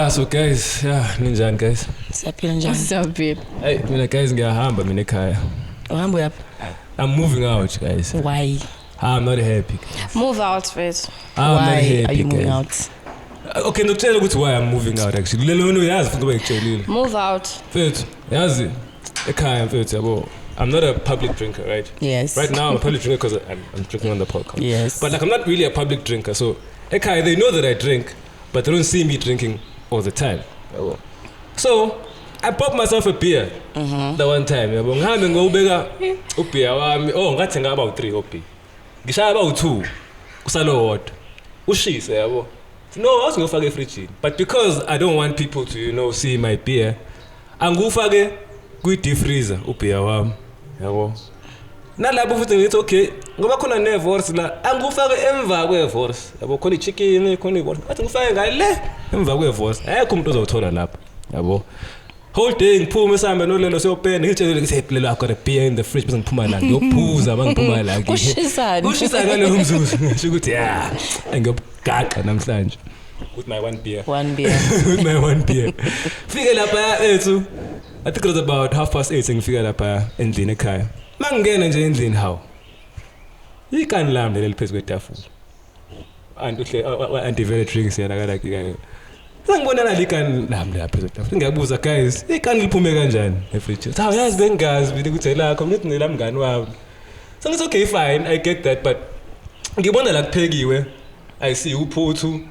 Yeah, so guys, ninjani guys. Siyaphila njani? Siyaphila. Hey, mina guys ngiyahamba mina ekhaya. Uhamba yaphi? I'm moving out, guys. Why? I'm not happy. Move out first. I'm not happy, are you moving guys. out? Okay, ngitshela ukuthi why I'm moving out actually. Lelo uyazi futhi ngikutshelile. Move out. Mfethu, yazi ekhaya mfethu yabo. I'm not a public drinker, right? Yes. Right now I'm a public drinker because I'm drinking on the podcast. Yes. But like I'm not really a public drinker, so ekhaya they know that I drink, but they don't see me drinking all the time. So I popped myself a beer the one time. Yabo ngihambe ngobeka ubeer wami. Oh, ngathenga about 3 obeer. Ngishaya about 2 kusalo wodwa. Ushise yabo. No, I was ngofaka efridge. But because I don't want people to, see my beer, angufake kwi-deep freezer ubeer wami. Yabo. Nalapho futhi ngithi okay, ngoba khona nevorce la, angufake emva kwevorce. Yabo khona ichicken, khona ivorce. Athi ngifake ngale emva kwevorce. Ayekho umuntu ozothola lapha. Yabo. Whole day ngiphuma esambe noLelo siyopenda ngitshela ukuthi Lelo I've got a beer in the fridge bese ngiphuma la ngiyophuza bangiphuma la Kushisana. Kushisa ngalo umzuzu ngisho ukuthi ngiyobgaqa namhlanje with my one beer. With my one beer. Fike lapha ethu. I think it was about 8:30 ngifika lapha endlini ekhaya. Mangena nje endlini hawo. Ikani lami leli phezu kwetafula. Anti-vele drinks yana kana Sangibona la likani lami lapha phezulu. Ngiyabuza guys, ikani liphume kanjani efridge? Cha yazi bengazi bile ukuthi elakho ngithi nela mngani wami. So ngithi okay fine, I get that but ngibona la kuphekiwe. I see uphuthu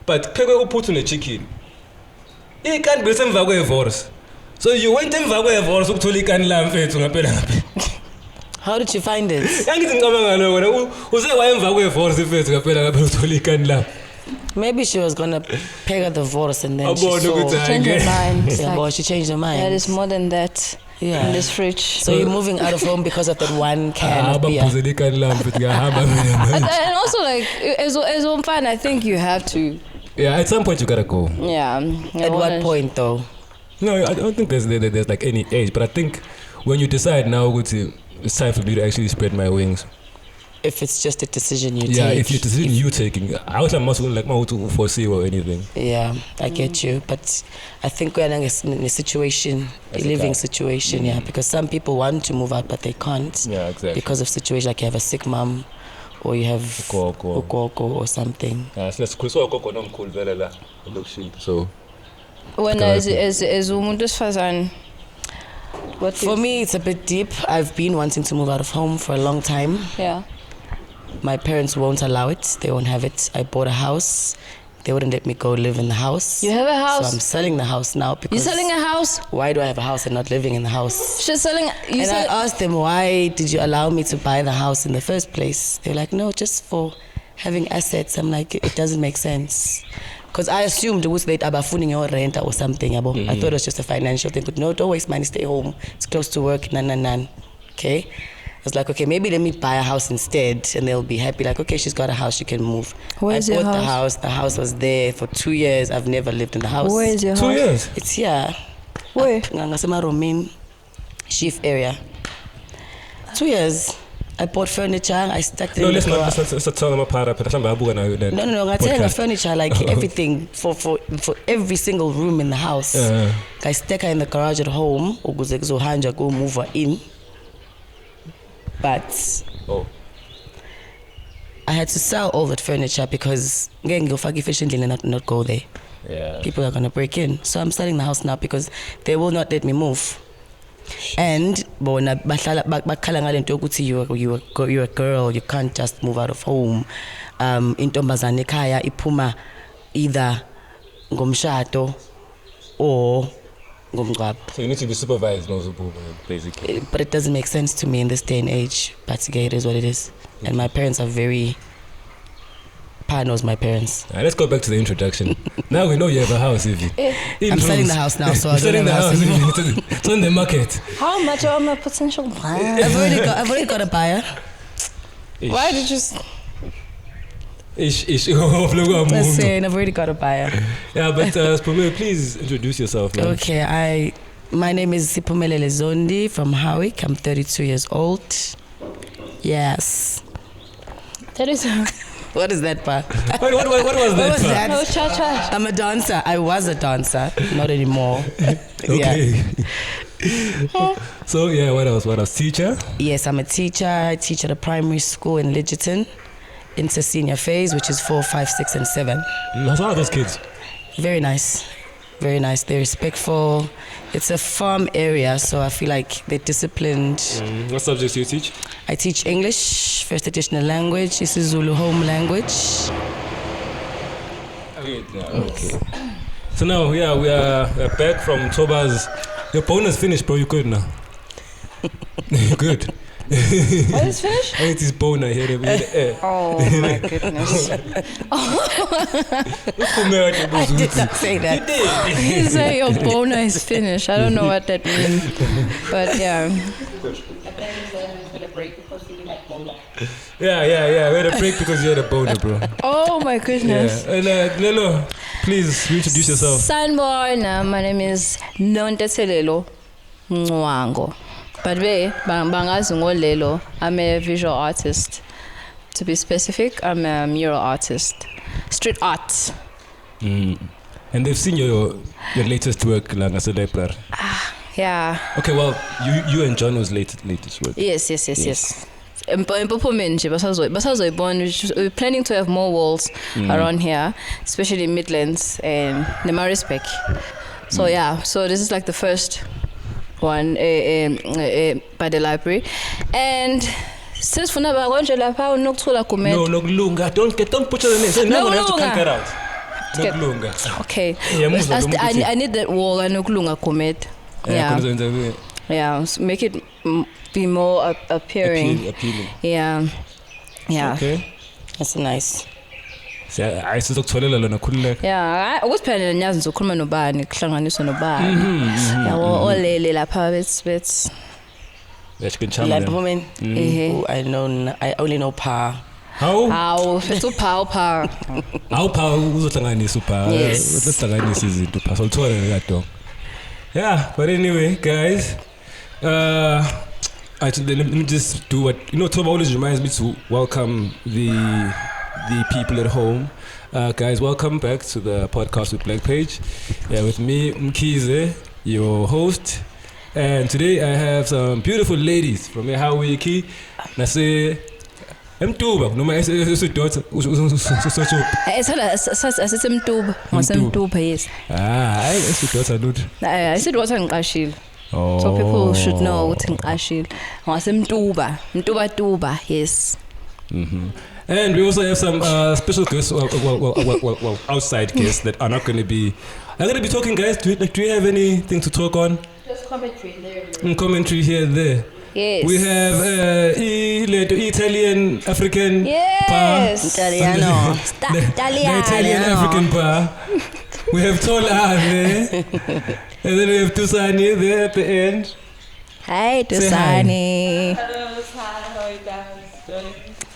but kuphekwe uphuthu nechicken. Ikani bese emva kwevorce. So you went emva kwevorce ukuthola ikani lami mfethu ngaphela ngapha. How did you find it? Yangithi ngicabanga ngaloko wena uze wayemva kwevorce mfethu ngaphela ngapha uthola ikani lami. Maybe she was gonna peg at the divorce and then she Change her mind. Yeah, but she changed her mind. Yeah, there's more than that in this fridge. So you're moving out of home because of that one can of beer. And also like as one fan, I think you have to. Yeah, at some point you gotta go. Yeah. At what point though? No, I don't think there's like any age, but I think when you decide now it's time for me to actually spread my wings. If it's just a decision you take. Yeah, if it's a decision you're taking. I was not like to foresee or anything. Yeah, I get you. But I think we're in a situation, a living situation, yeah. Because some people want to move out, but they can't. Yeah, exactly. Because of situation like you have a sick mom, or you have ukoko or something. Yeah, so when as umuntu wesifazane. For me, it's a bit deep. I've been wanting to move out of home for a long time. Yeah. My parents won't allow it. They won't have it. I bought a house. They wouldn't let me go live in the house. You have a house? So I'm selling the house now because... You're selling a house? Why do I have a house and not living in the house? She's selling... I asked them, why did you allow me to buy the house in the first place? They're like, no, just for having assets. I'm like, it doesn't make sense. Because I assumed it was late abafuni your rent or something. I thought it was just a financial thing. But no, don't waste money, stay home. It's close to work, nan. Okay? I was like, okay, maybe let me buy a house instead and they'll be happy. Like, okay, she's got a house, she can move. Where's I your bought house? The house was there for 2 years. I've never lived in the house. Where is your 2 house? years? It's here. Where? Ngasema Romain, Chief area. 2 years. I bought furniture. I stuck them. No, let's tell them apart. No. I'm telling you furniture, like everything for every single room in the house. I stuck her in the garage at home. Go move her in. But I had to sell all that furniture because again, go efficiently and not go there. Yeah. People are gonna break in. So I'm selling the house now because they will not let me move. And bona bakhala ngalento ukuthi you're a girl, you can't just move out of home. Intombazane ekhaya iphuma either ngomshado or ngomngcwabo. So you need to be supervised basically. But it doesn't make sense to me in this day and age. But again, it is what it is. And my parents are very... Pa knows my parents. Right, let's go back to the introduction. Now we know you have a house, Evie. I'm selling the house now, so I don't have a house anymore. It's on the market. How much are my potential buyers? I've already got a buyer. Why did you... Listen, I've already got a buyer. Yeah, but Sipumele, please introduce yourself, man. Okay, my name is Sipumele Zondi from Howick. I'm 32 years old. Yes. 32. What is that, pa? What was What that? was Pa? that? Oh, cha-cha. I'm a dancer. I was a dancer. Not anymore. Okay. So yeah, what else? Teacher? Yes, I'm a teacher. I teach at a primary school in Lidgerton. Into senior phase, which is 4, 5, 6, and 7. How's all those kids? Very nice. Very nice. They're respectful. It's a farm area, so I feel like they're disciplined. What subjects do you teach? I teach English, first additional language, isiZulu home language. Okay. So now, yeah, we're back from Toba's. Your bonus finished, bro. You good now? You good? What is finished? I ate his boner here in the air. Oh my goodness. I did not say that. You say your boner is finished. I don't know what that means. But yeah. Yeah. We had a break because you had a boner, bro. Oh my goodness. Yeah. And Lelo, please introduce yourself. Sanborn, my name is Lelo Ngwango. But bangazi ngolelo. I'm a visual artist. To be specific, I'm a mural artist. Street art. And they've seen your latest work, like as a library. Yeah. Okay, well, you and John was latest work. Yes. We're planning to have more walls around here, especially in Midlands and Nemarisbeck. So yeah, so this is like the first one by the library. And since for now, No, don't put your name. So now we have to conquer out. Nokulunga. Okay. Yeah, I need that wall and Nokulunga Kumet. Yeah, so make it be more appealing. Appealing. Yeah. Okay. That's nice. I sizokutholela lona khululeka. Yeah, ukuphela nyazi ngizokhuluma nobani kuhlanganiswa nobani. Yabo olele lapha bets. Let's go channel. Like women. I only know Pa. How Fethu power. Pa uzohlanganisa upa. Yes. Uzohlanganisa izinto pa. Soluthola ngado. Yeah, but anyway, guys, let me just do what Toba always reminds me to welcome the people at home. Guys, welcome back to the podcast with BlackPage. Yeah, with me, Mkize, your host. And today I have some beautiful ladies from Hawaii. Nase Mtuba, noma esidotha Asemtuba, yes. Hayi esidotha lutho. Esidotha ngiqashile. So people should know ukuthi ngiqashile. Mtuba, yes. And we also have some special guests, well, outside guests that are not going to be. I'm going to be talking, guys. Do you have anything to talk on? Just commentary there. Commentary here and there. Yes. We have Italian African yes. Italiano. the Italian African bar. We have Tola there, and then we have Tusani there at the end. Hi, Tusani. Hello, how are you guys?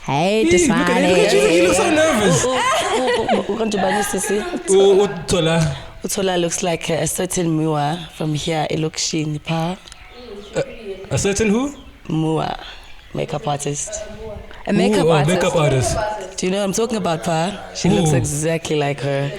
Hey, Tusani. Look at you. You look so nervous. Tola. Utola looks like a certain Mua from here. It looks shiny, Pa. A certain who? Mua, makeup artist. A makeup artist. Makeup artist. Do you know what I'm talking about, Pa? She looks exactly like her.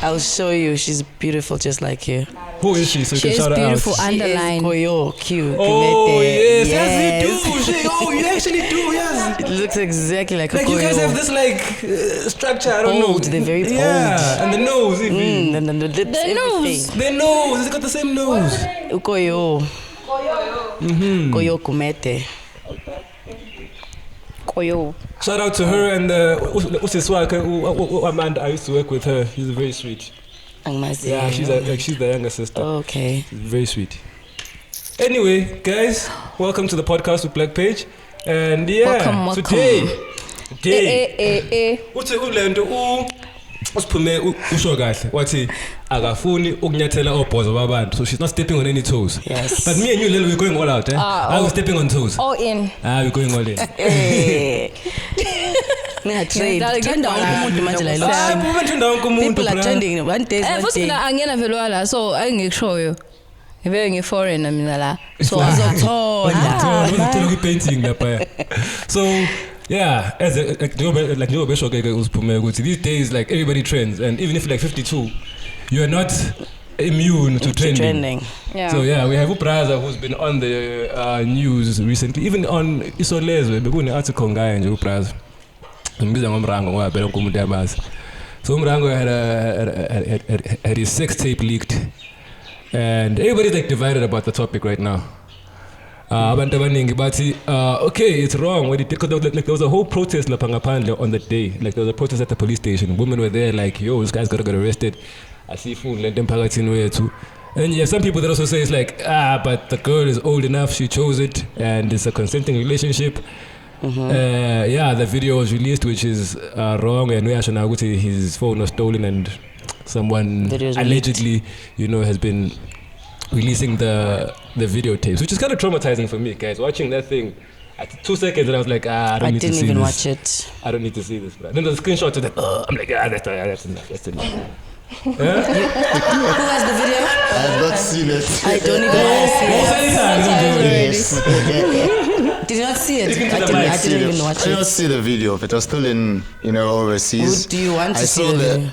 I'll show you. She's beautiful, just like you. Who is she? So you She can is shout her beautiful. out. Underline. She is Koyo, cute. Oh yes, yes. you do. You actually do. Yes. It looks exactly like a Like Koyo. you guys have this structure. I don't Bold, know. they're very bold. Yeah, and the nose even. And then the lips, The nose. everything. The nose. It's got the same nose. Koyo. Koyo Kumete. Koyo. Shout out to her and Amanda. I used to work with her. She's very sweet. Yeah, she's the younger sister. Okay. She's very sweet. Anyway, guys, welcome to the podcast with BlackPage. And yeah, Welcome. today. Uthi ulento usiphume usho kahle wathi akafuni ukunyathela obhozo babantu, so she's not stepping on any toes. Yes. But me and you, Lelo, we're going all out. I was stepping on toes. All in. We're going all in. People are trending one day. Futhi mina angena vele wala, so angikushoyo. Ngibe ngi-foreigner mina la. So Uzothola. Painting lapha. So Yeah, as a, like these days, like everybody trends, and even if you're like 52, you are not immune to trending. Yeah. So yeah, we have Upraza who's been on the news recently, even on Isolezwe. Bekune article ngaye nje Upraza. Ngibiza ngomrango ngoba phela umuntu uyabazi. So umrango had his sex tape leaked, and everybody's like divided about the topic right now. Abantu abaningi bathi okay, it's wrong what he did, because like there was a whole protest lapha ngaphandle on that day. Like there was a protest at the police station. Women were there like, yo, this guy's gotta get arrested. Asifuni lento emphakathini wethu. And you have some people that also say it's like, but the girl is old enough, she chose it, and it's a consenting relationship. Yeah, the video was released, which is wrong, and we actually know his phone was stolen, and someone allegedly, has been releasing the videotapes, which is kind of traumatizing for me, guys. Watching that thing, at 2 seconds, and I was like, I don't need to see this. I didn't even watch it. I don't need to see this. But then there's a screenshot of that. I'm like, that's enough. That's enough. Who has the video? I have not seen it. I don't even want to see it. Did you not see it? I didn't even watch it. I did not see the video. If it was still in, overseas. Do you want to see the video?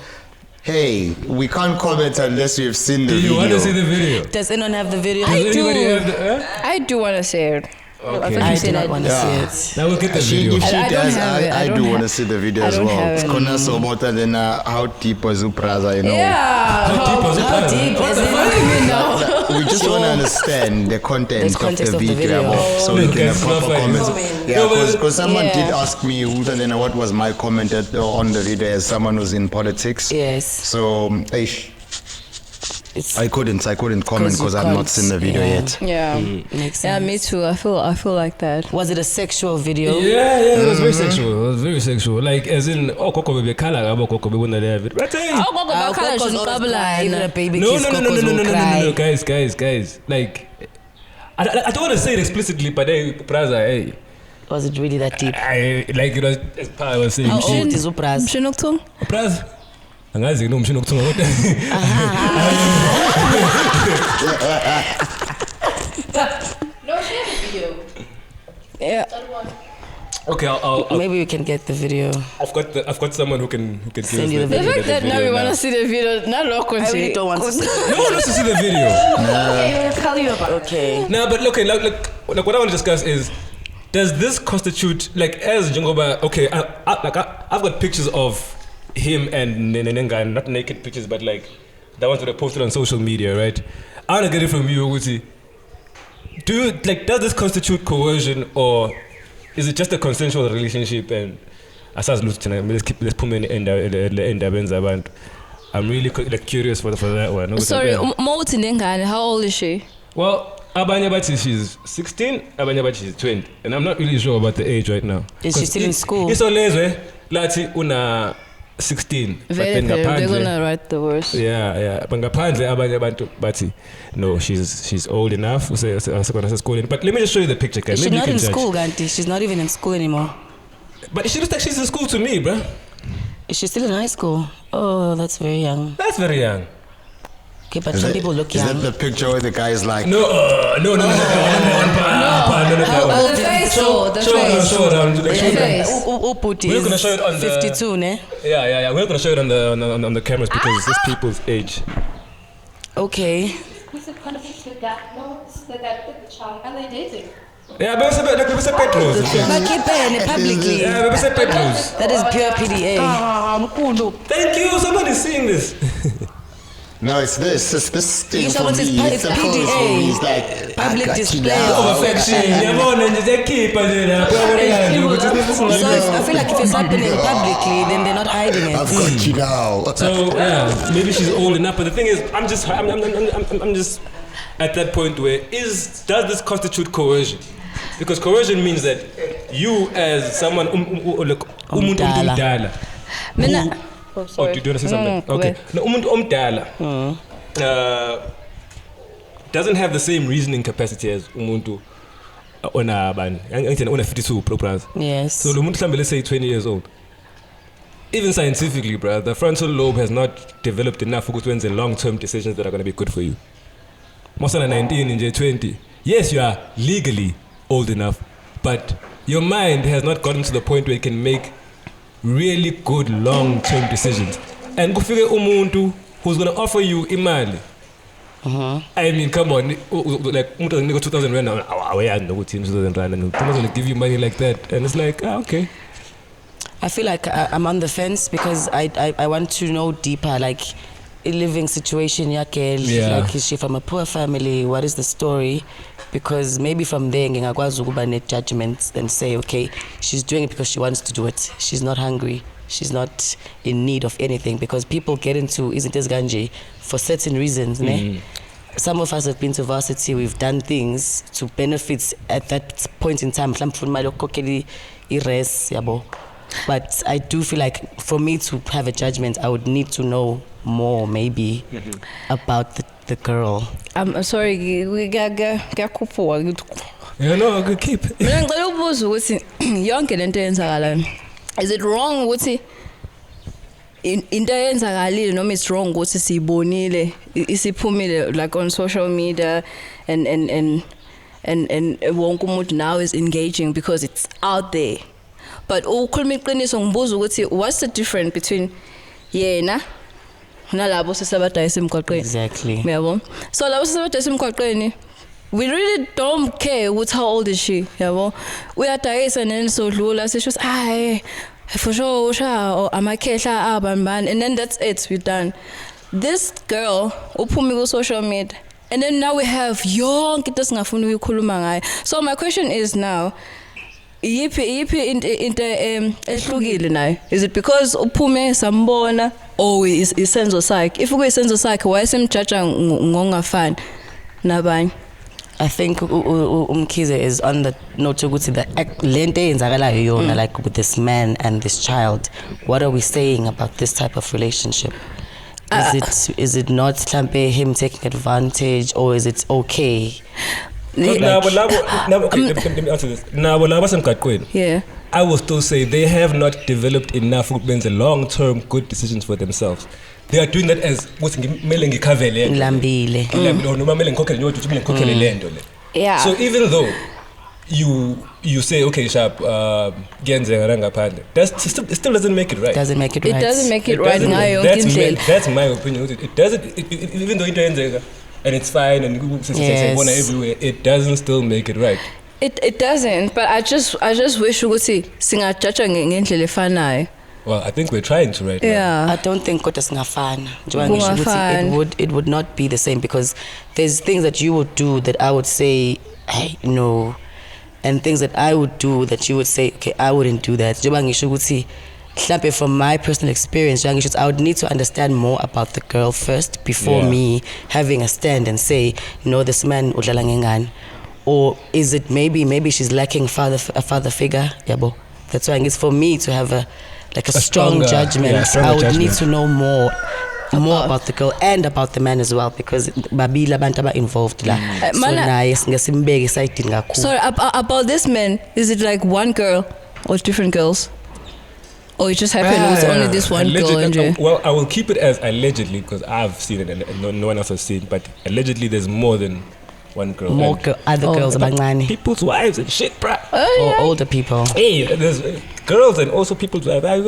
Hey, we can't comment unless we've seen the video. Do you want to see the video? Does anyone have the video? I do. I do want to see it. Okay. I do not want to see it. Now we'll get the video. If she does, I do want to see the video as well. It's Kona Sobota, then how deep was Upraza, Yeah. How deep is it? We just want to understand the content of the video. So we can have proper comments. Yeah, because someone did ask me what was my comment on the video as someone who's in politics. Yes. So, I couldn't comment because I've not seen the video yet. Yeah. Makes sense. Yeah, me too. I feel like that. Was it a sexual video? Yeah, it was very sexual. It was very sexual. Like as in, koko bebe kala abo koko bebe wona there. Right? Koko bakala shunqabula. Even a baby No, guys. Like I don't want to say it explicitly, but Upraza, hey. Was it really that deep? Like as Pa was saying. How old is Upraza? Upraza. Angazi no mshini okuthunga kodwa. No, share the video. Yeah. Okay, I'll maybe we can get the video. I've got someone who can send you the video. The fact that now we want to see the video, not local. I really don't want to see. No one wants to see the video. Okay, we'll tell you about it. Okay. No, but okay, like what I want to discuss is, does this constitute, like, as Jungoba? Okay, I've got pictures of him and Nenenga, not naked pictures, but like the ones that are posted on social media, right? I want to get it from you, Uguti. Does this constitute coercion, or is it just a consensual relationship? And let's put me in the end. I'm really curious for that one. Sorry, Mouti Nengane, how old is she? Well, Abanyabati, she's 16, Abanyabati, she's 20. And I'm not really sure about the age right now. Is she still in school? It's always, Lati, una 16. They're gonna write the words. Yeah. But ngaphandle abanye abantu bathi no, she's old enough. But let me just show you the picture, guys. She's not in school, Ganti. She's not even in school anymore. But she looks like she's in school to me, bro. Is she still in high school? Oh, that's very young. That's very young. Okay, but some people look young. Is that the picture where the guy is like? No. The face. Show it. We're gonna show it on 52, ne? Yeah. We're gonna show it on the cameras because it's people's age. Okay. Who's it gonna be the guy? No, it's the guy with the child. Are they dating? Yeah, but it's a Petros. Publicly. Yeah, it's a Petros. That is pure PDA. Thank you. Someone is seeing this. No, it's this thing for me. It's PDA. It's like public display of affection. So I feel like if it's happening publicly, then they're not hiding it. I've got you now. So yeah, maybe she's old enough. But the thing is, I'm just at that point where does this constitute coercion? Because coercion means that you as someone umdala. Oh, do you want to say something? Okay. No, umuntu omdala doesn't have the same reasoning capacity as umuntu ona 52 proper. Yes. So umuntu mhlambe, let's say 20 years old. Even scientifically, bro, the frontal lobe has not developed enough to make long-term decisions that are going to be good for you. Most 19 in 20. Yes, you are legally old enough, but your mind has not gotten to the point where you can make really good long-term decisions. And kufike umuntu who's going to offer you imali. I mean, come on, like 2,000 rand, I know what 2,000 rand, and someone's going to give you money like that, and it's like, okay. I feel like I'm on the fence because I want to know deeper, like a living situation, like is she from a poor family? What is the story? Because maybe from there, ngingakwazi ukuba net judgments and say, okay, she's doing it because she wants to do it. She's not hungry. She's not in need of anything, because people get into isn't this ganji for certain reasons. Ne? Some of us have been to varsity, we've done things to benefit at that point in time. But I do feel like for me to have a judgment, I would need to know more maybe about the girl. I'm sorry, we got Yeah, no, I could keep. Is it wrong ukuthi into eyenzakalile noma it's wrong ukuthi siyibonile isiphumile like on social media and wonke umuntu now is engaging because it's out there? But ukhuluma iqiniso ngibuza ukuthi what's the difference between yena nalabo sesabadayisa emgwaqweni? Exactly. Yabo. So labo sesabadayisa emgwaqweni, we really don't care what how old is she, yabo. Uyadayisa and so dlula sisho for sure amakhehla abanbani, and then that's it, we're done. This girl uphumi ku social media, and then now we have yonke into singafuni ukukhuluma ngayo. So my question is now, yiphi into ehlukile nayo? Is it because uphume sambona or is isenzo sakhe? If kuyisenzo sakhe, why semjaja ngongafani nabanye? I think Umkhize is on the note ukuthi the lento eyenzakalayo yona, like with this man and this child. What are we saying about this type of relationship? Is it not mhlampe him taking advantage, or is it okay? Let me answer this. Yeah. I will still say they have not developed enough long-term good decisions for themselves. They are doing that as what's Lambile. Yeah. So even though you say, okay, sharp, that still doesn't make it right. Doesn't make it right. It doesn't make it right. That's my opinion. It doesn't, even though and it's fine and everywhere, it doesn't still make it right. It doesn't, but I just wish we could see singajaja ngendlela efanayo. Well, I think we're trying to right now. I don't think it would not be the same, because there's things that you would do that I would say, hey, no, and things that I would do that you would say, okay, I wouldn't do that. From my personal experience, I would need to understand more about the girl first before me having a stand and say, no, this man udlala ngengane. Or is it maybe she's lacking a father figure? Yabo. That's why it's for me to have a strong judgment. I would need to know more about the girl and about the man as well, because babila bantaba involved la. Sorry, about this man, is it like one girl or different girls? Or it just happened with only this one girl? Well, I will keep it as allegedly, because I've seen it and no one else has seen. But allegedly, there's more than one girl. More other girls, people's wives and shit, bruh. Or older people. Hey, there's girls and also people's wives.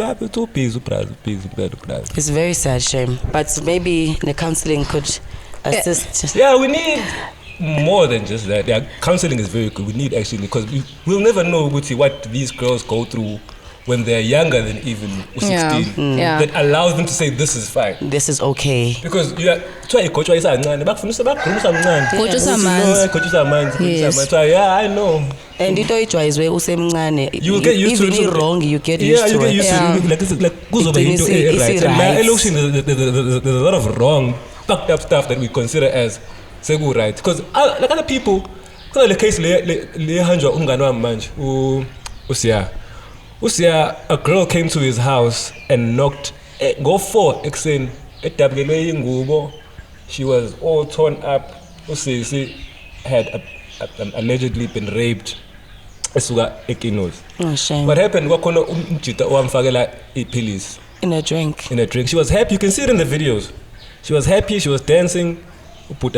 It's a very sad shame. But maybe the counseling could assist. Yeah, we need more than just that. Yeah, counseling is very good. We need actually, because we'll never know what these girls go through when they're younger than even 16, that allows them to say this is fine. This is okay. Because you are trying to I know. And it is where you get used to it. Wrong, you get used to it. You get used to it. There's a lot of wrong, fucked up stuff that we consider as segu right. Because like other people, the case Usia, a girl came to his house and knocked. Go for exen. She was all torn up. Usi had allegedly been raped. Oh, shame. What happened? In a drink. In a drink. She was happy. You can see it in the videos. She was happy. She was dancing. 15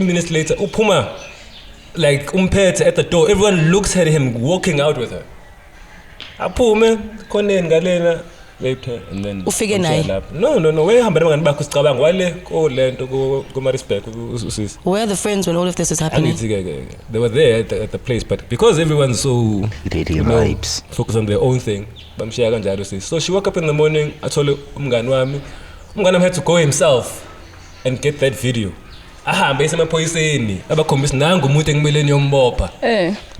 minutes later, Upuma. like umphethe at the door, everyone looks at him walking out with her. Aphume khoneni ngalena raped her and then ufike naye. No wehamba nabangani bakho sicabanga wale ko lento kuma respect usisi. Where are the friends when all of this is happening? They were there at the place, but because everyone's so focused on their own thing, bamshiya kanjalo sis. So she woke up in the morning, athole umngani wami had to go himself and get that video. Ahambe esemaphoyiseni abakhombisa nangu umuntu engimele niyombopha.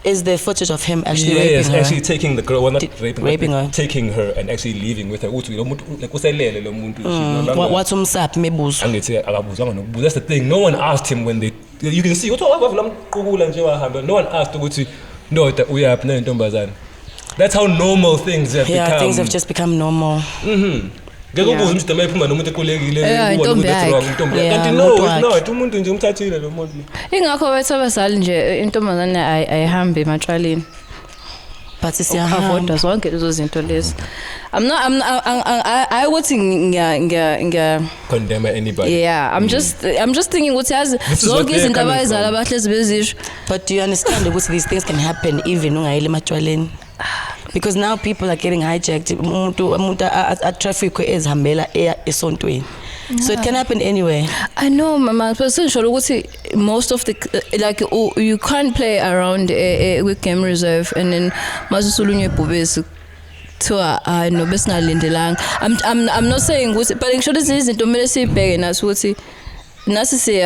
Is there footage of him actually raping her? Yes, actually taking the girl, well not raping her, taking her and actually leaving with her. Uthi lo muntu like uselele lo muntu. What's umsaphi mebuzo? Angithi akabuzwanga nokubuza. That's the thing. No one asked him when you can see uthi wavula mqukula nje wahamba. No one asked ukuthi ndoda uyaphi nentombazana. That's how normal things have become. Yeah, things have just become normal. Ngekubuza umntu mayiphuma nomuntu ekhulekile intombi yakhe. Kanti no umuntu nje umthathile lo muntu. Ingakho wethu abazali nje intombazane ayihambi ematshwaleni. But siyahamba zonke lezo zinto lezi. I would condemn anybody. Yeah, I'm just thinking ukuthi yazi zonke izinto abayizala abahlezi bezisho. But do you understand ukuthi these things can happen even ungayile ematshwaleni? Because now people are getting hijacked. Umuntu a traffic ezihambela esontweni. So it can happen anywhere. I know, mama. But most of the you can't play around with game reserve and then mazusulunye bubesi. I'm not saying but I'm sure this is into medicine bag na ukuthi nasi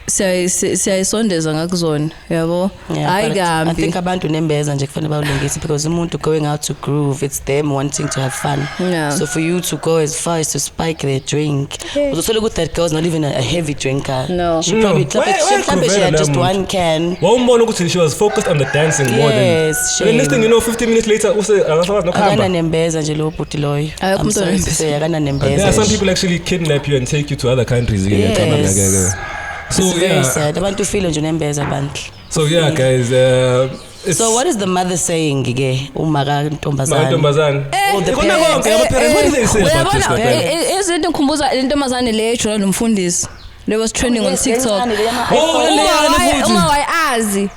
siyayisondeza ngakuzona yabo I think abantu nembeza nje kufanele bawulungise because umuntu going out to groove, it's them wanting to have fun. So for you to go as far as to spike their drink, uzothola ukuthi that girl's not even a heavy drinker. No, she probably she had just one can. Wawumbona ukuthi she was focused on the dancing more than. Yes, the next thing you know 15 minutes later akasawazi nokuhamba. Akana nembeza nje lo bhuti loyo. I'm sorry to say akana nembeza. There are some people actually kidnap you and take you to other countries. So it's very sad. Abantu feel nje nembeza abantu. So yeah, guys. So what is the mother saying ke umaka ntombazana? Ntombazana. The parents. What do they say about this? Izinto ngikhumbuza intombazane le ejona lo mfundisi. There was trending on TikTok. Uma wayazi.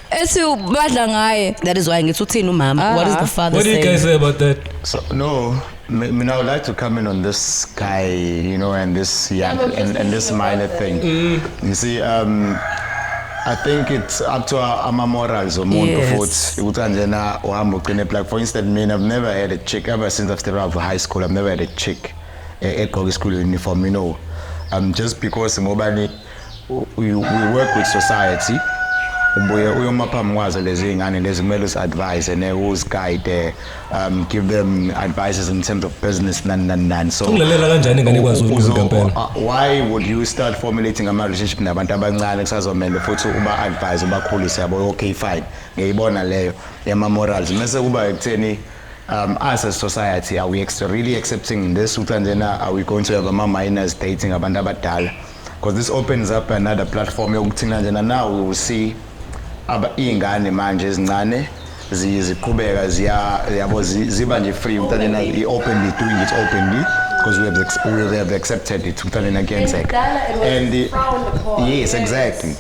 Ethi badla ngaye. That is why ngithi uthini umama. What is the father saying? What do you guys say about that? So no, I mean, I would like to comment on this guy, and this and this minor thing. You see, I think it's up to our morals or more for like for instance, me, I've never had a chick ever since I've started out of high school. I've never had a chick at school uniform, just because we work with society. Advice and who's guide give them advices in terms of business so why would you start formulating a relationship nabantu abancane kusazomele futhi uba advise ubakhulise yabo okay fine ngiyibona leyo yama morals mase kuba ekutheni as a society are we really accepting this are we going to have minors dating abantu abadala because this opens up another platform yokuthina njena now we will see ingane manje ezincane ziqhubeka yabo ziba nje free uthana openly doing it openly because we have accepted it uthana against it and yes exactly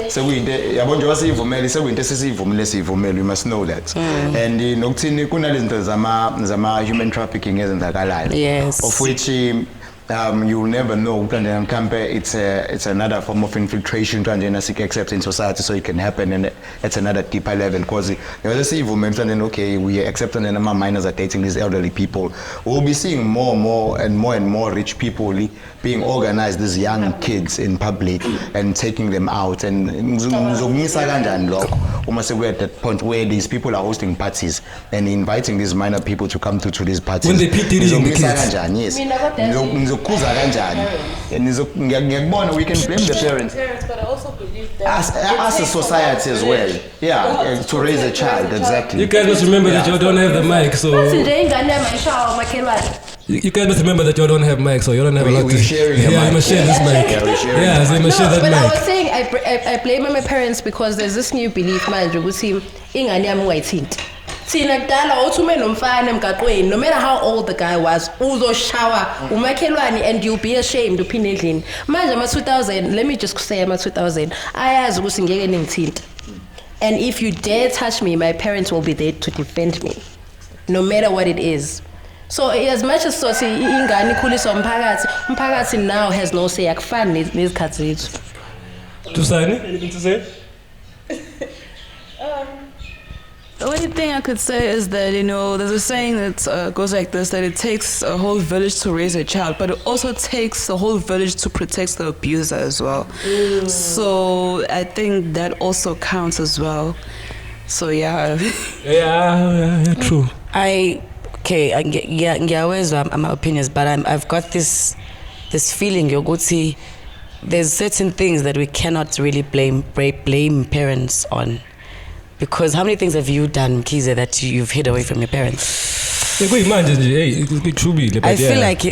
so we yabo nje wasivumela sekuyinto sesivumele we must know that and nokuthini kunalezinto zama human trafficking ezenzakalayo of which you'll never know. It's another form of infiltration to seek accept in society, so it can happen, and it's another deeper level. Because okay, we accept and minors are dating these elderly people. We'll be seeing more and more rich people being organized, these young kids in public and taking them out. And almost we're at that point where these people are hosting parties and inviting these minor people to come to these parties. When they pity the kids. Yes. We can blame the parents. But I also believe that as a society as well. Yeah, to raise a child, exactly. You guys must remember that you don't have the mic, so. You guys must remember that you don't have mic, so you don't have a lot to. You must share this mic. Yeah, so you must share that mic. But I was saying I blame my parents because there's this new belief manje ukuthi ingane yami ungayithinti. Thina kudala uthume nomfana emgaqweni no matter how old the guy was uzoshawa umakhelwane and you'll be ashamed uphinde endlini manje ama 2000 let me just say ama 2000 ayazi ukuthi ngeke ningithinta And if you dare touch me, my parents will be there to defend me, no matter what it is. So as much as ingane ikhuliswa umphakathi now has no say akufani nezikhathi zethu. Tusani, anything to say? The only thing I could say is that, there's a saying that goes like this, that it takes a whole village to raise a child, but it also takes a whole village to protect the abuser as well. So I think that also counts as well. So yeah. Yeah, true. Always my opinions, but I've got this feeling, Yoguti, there's certain things that we cannot really blame parents on. Because how many things have you done, Kize, that you've hid away from your parents? I feel like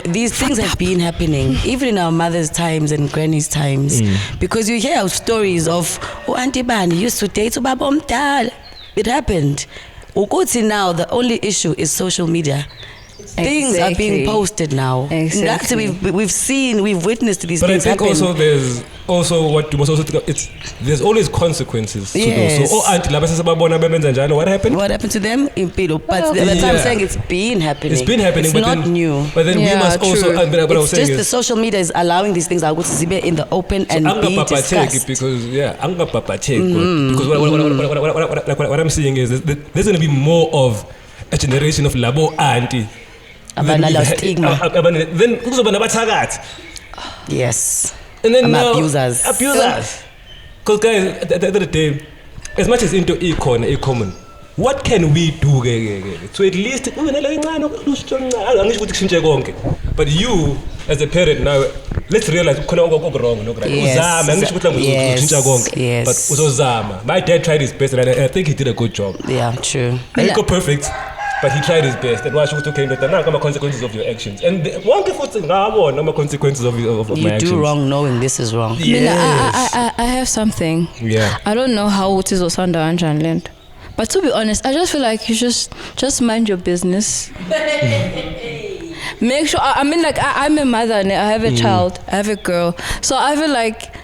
these things have been happening even in our mother's times and granny's times. Because you hear stories of, Auntie Bani used to date Baba Omdal. It happened. Ukuti now, the only issue is social media. Things are being posted now. Exactly. We've witnessed these things happen. But I think also there's what you must also think of, there's always consequences to those. So, what happened? What happened to them? Impilo. But that's what I'm saying, it's been happening. It's been happening. It's not new. But then we must also, it's just the social media is allowing these things in the open and be discussed. Because what I'm seeing is there's going to be more of a generation of labo auntie. Stigma. Then yes. And then now, abusers. Because guys, at the end of the day, as much as into e-common, what can we do? So at least, but you, as a parent now, let's realize wrong. Yes. But my dad tried his best and I think he did a good job. Yeah, true. He didn't go perfect, but he tried his best. And why should we talk about consequences of your actions? And one consequences of my actions. You do wrong knowing this is wrong. Yes. I have something. Yeah. I don't know how it is Osanda and Land. But to be honest, I just feel like you just mind your business. Make sure, I'm a mother and I have a child, I have a girl. So I feel like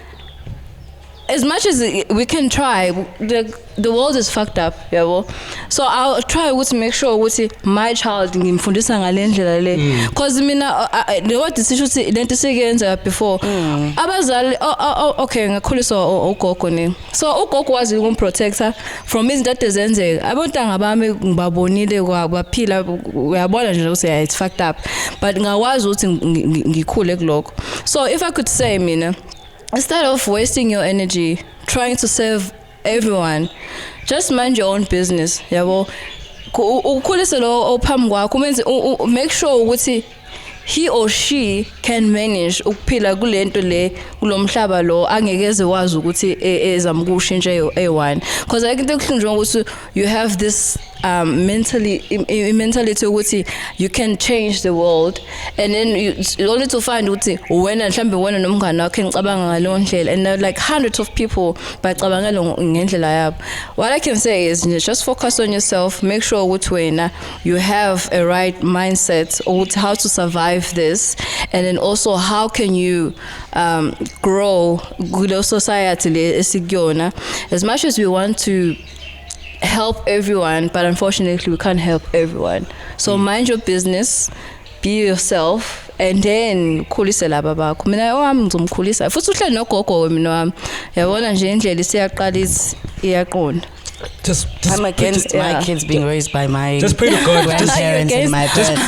as much as we can try, the world is fucked up, yabo. So I'll try to make sure my child ngimfundisa ngalendlela le, because mina what decision identity before abazali okay ngakhuliswa ugogo ne, so ugogo wazi ukumprotect her from izinto ezenzeka. Abontanga bami ngibabonile kwaphila, uyabona nje ukuthi it's fucked up, but ngawazi ukuthi ngikhule kuloko. So if I could say mina, instead of wasting your energy trying to serve everyone, just mind your own business. Yabo, ukhulise lo ophambi kwakho umenze make sure ukuthi he or she can manage ukuphila kulento le kulomhlaba lo angekeze wazi ukuthi ezamkushintsha e1, because I think ukuthi you have this mentality ukuthi you can change the world, and then you only to find ukuthi wena mhlambe wena nomngane wakho ngicabanga ngalo ndlela, and like hundreds of people bacabangela ngendlela yabo. What I can say is just focus on yourself, make sure ukuthi wena you have a right mindset of how to survive this, and then also how can you grow good society esikuyona. As much as we want to help everyone, but unfortunately we can't help everyone. So mind your business, be yourself, and then khulise laba bakho. Mina wami ngizomkhulisa futhi uhleli nogogo mina wami, yabona nje indlela isiyaqala iyaqonda. I'm against my kids being raised by my just pray to God, grandparents and my parents.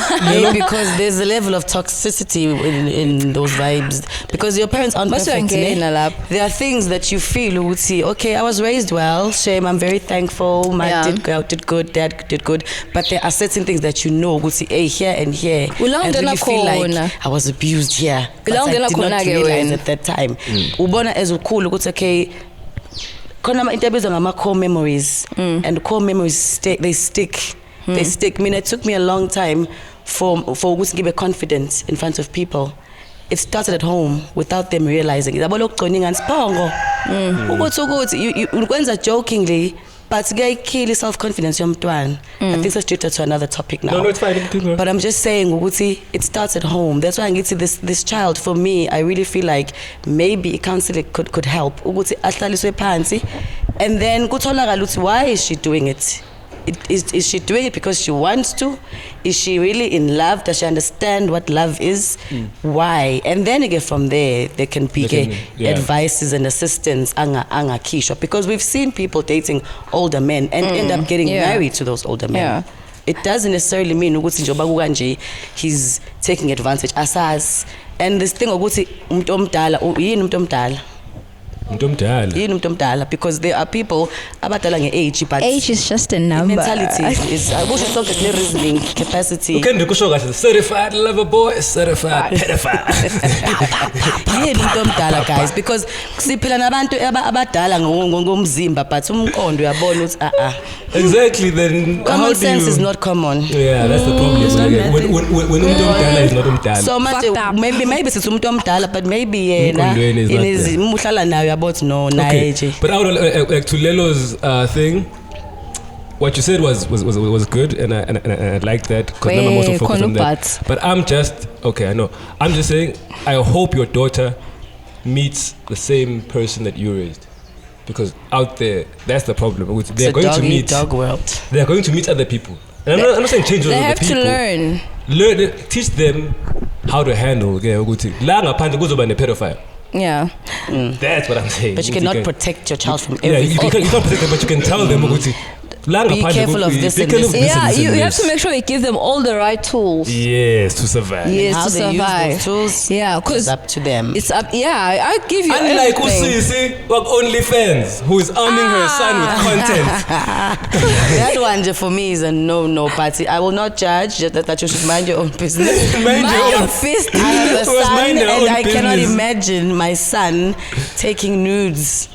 Because there's a level of toxicity in those vibes. Because your parents aren't perfect. There are things that you feel you would see. Okay, I was raised well. Shame. I'm very thankful. My dad did good. Dad did good. But there are certain things that you know would see. Hey, here and here. And really feel like I was abused here. But I did not realize at that time. Ubona as cool. Okay. Core memories, and core memories they stick. They stick. I mean, it took me a long time for to give a confidence in front of people. It started at home without them realizing it. You jokingly, but kill self-confidence. I think that's straight to another topic now. No, it's fine. But I'm just saying, it starts at home. That's why I get to this child. For me, I really feel like maybe counseling could help. And then kutholakala ukuthi why is she doing it? Is she doing it because she wants to? Is she really in love? Does she understand what love is? Why? And then again from there, they can be advices and assistance anga kisho. Because we've seen people dating older men and end up getting married to those older men. Yeah. It doesn't necessarily mean ukuthi njoba kukanje he's taking advantage asas. And this thing ukuthi umuntu omdala yini umuntu omdala? Yini umuntu omdala, because there are people abadala nge-age but age is just a number. Mentality is kusho sonke kune reasoning capacity. Ukende kusho kahle certified lover boy, certified pedophile. Yini umuntu omdala guys, because siphila nabantu abadala ngomzimba but umqondo uyabona ukuthi Exactly, then common sense is not common. Yeah, that's the problem. When umuntu omdala is not umdala. So much maybe sithi umuntu omdala but maybe yena muhlala nayo about no age. But I would like to Lelo's thing. What you said was good, and I like that because I'm also focused on that. But I'm just I know. I'm just saying I hope your daughter meets the same person that you raised, because out there that's the problem. They're going to meet dog world. They're going to meet other people. And I'm not saying change all they the have people. to learn. Teach them how to handle. La ngaphandle kuzoba ne pedophile. Yeah. That's what I'm saying. But you cannot protect your child from everything. You can't protect them, but you can tell them. Be careful of this and this. Yeah, you have to make sure you give them all the right tools. Yes, to survive. Yes, how to they survive. use those tools, yeah, because it's up to them. It's up. Yeah, I give you. Unlike everything. Usisi, like OnlyFans, who is arming her son with content. That one for me is a no party. I will not judge that you should mind your own business. Mind your own business. I have a son and I cannot imagine my son taking nudes.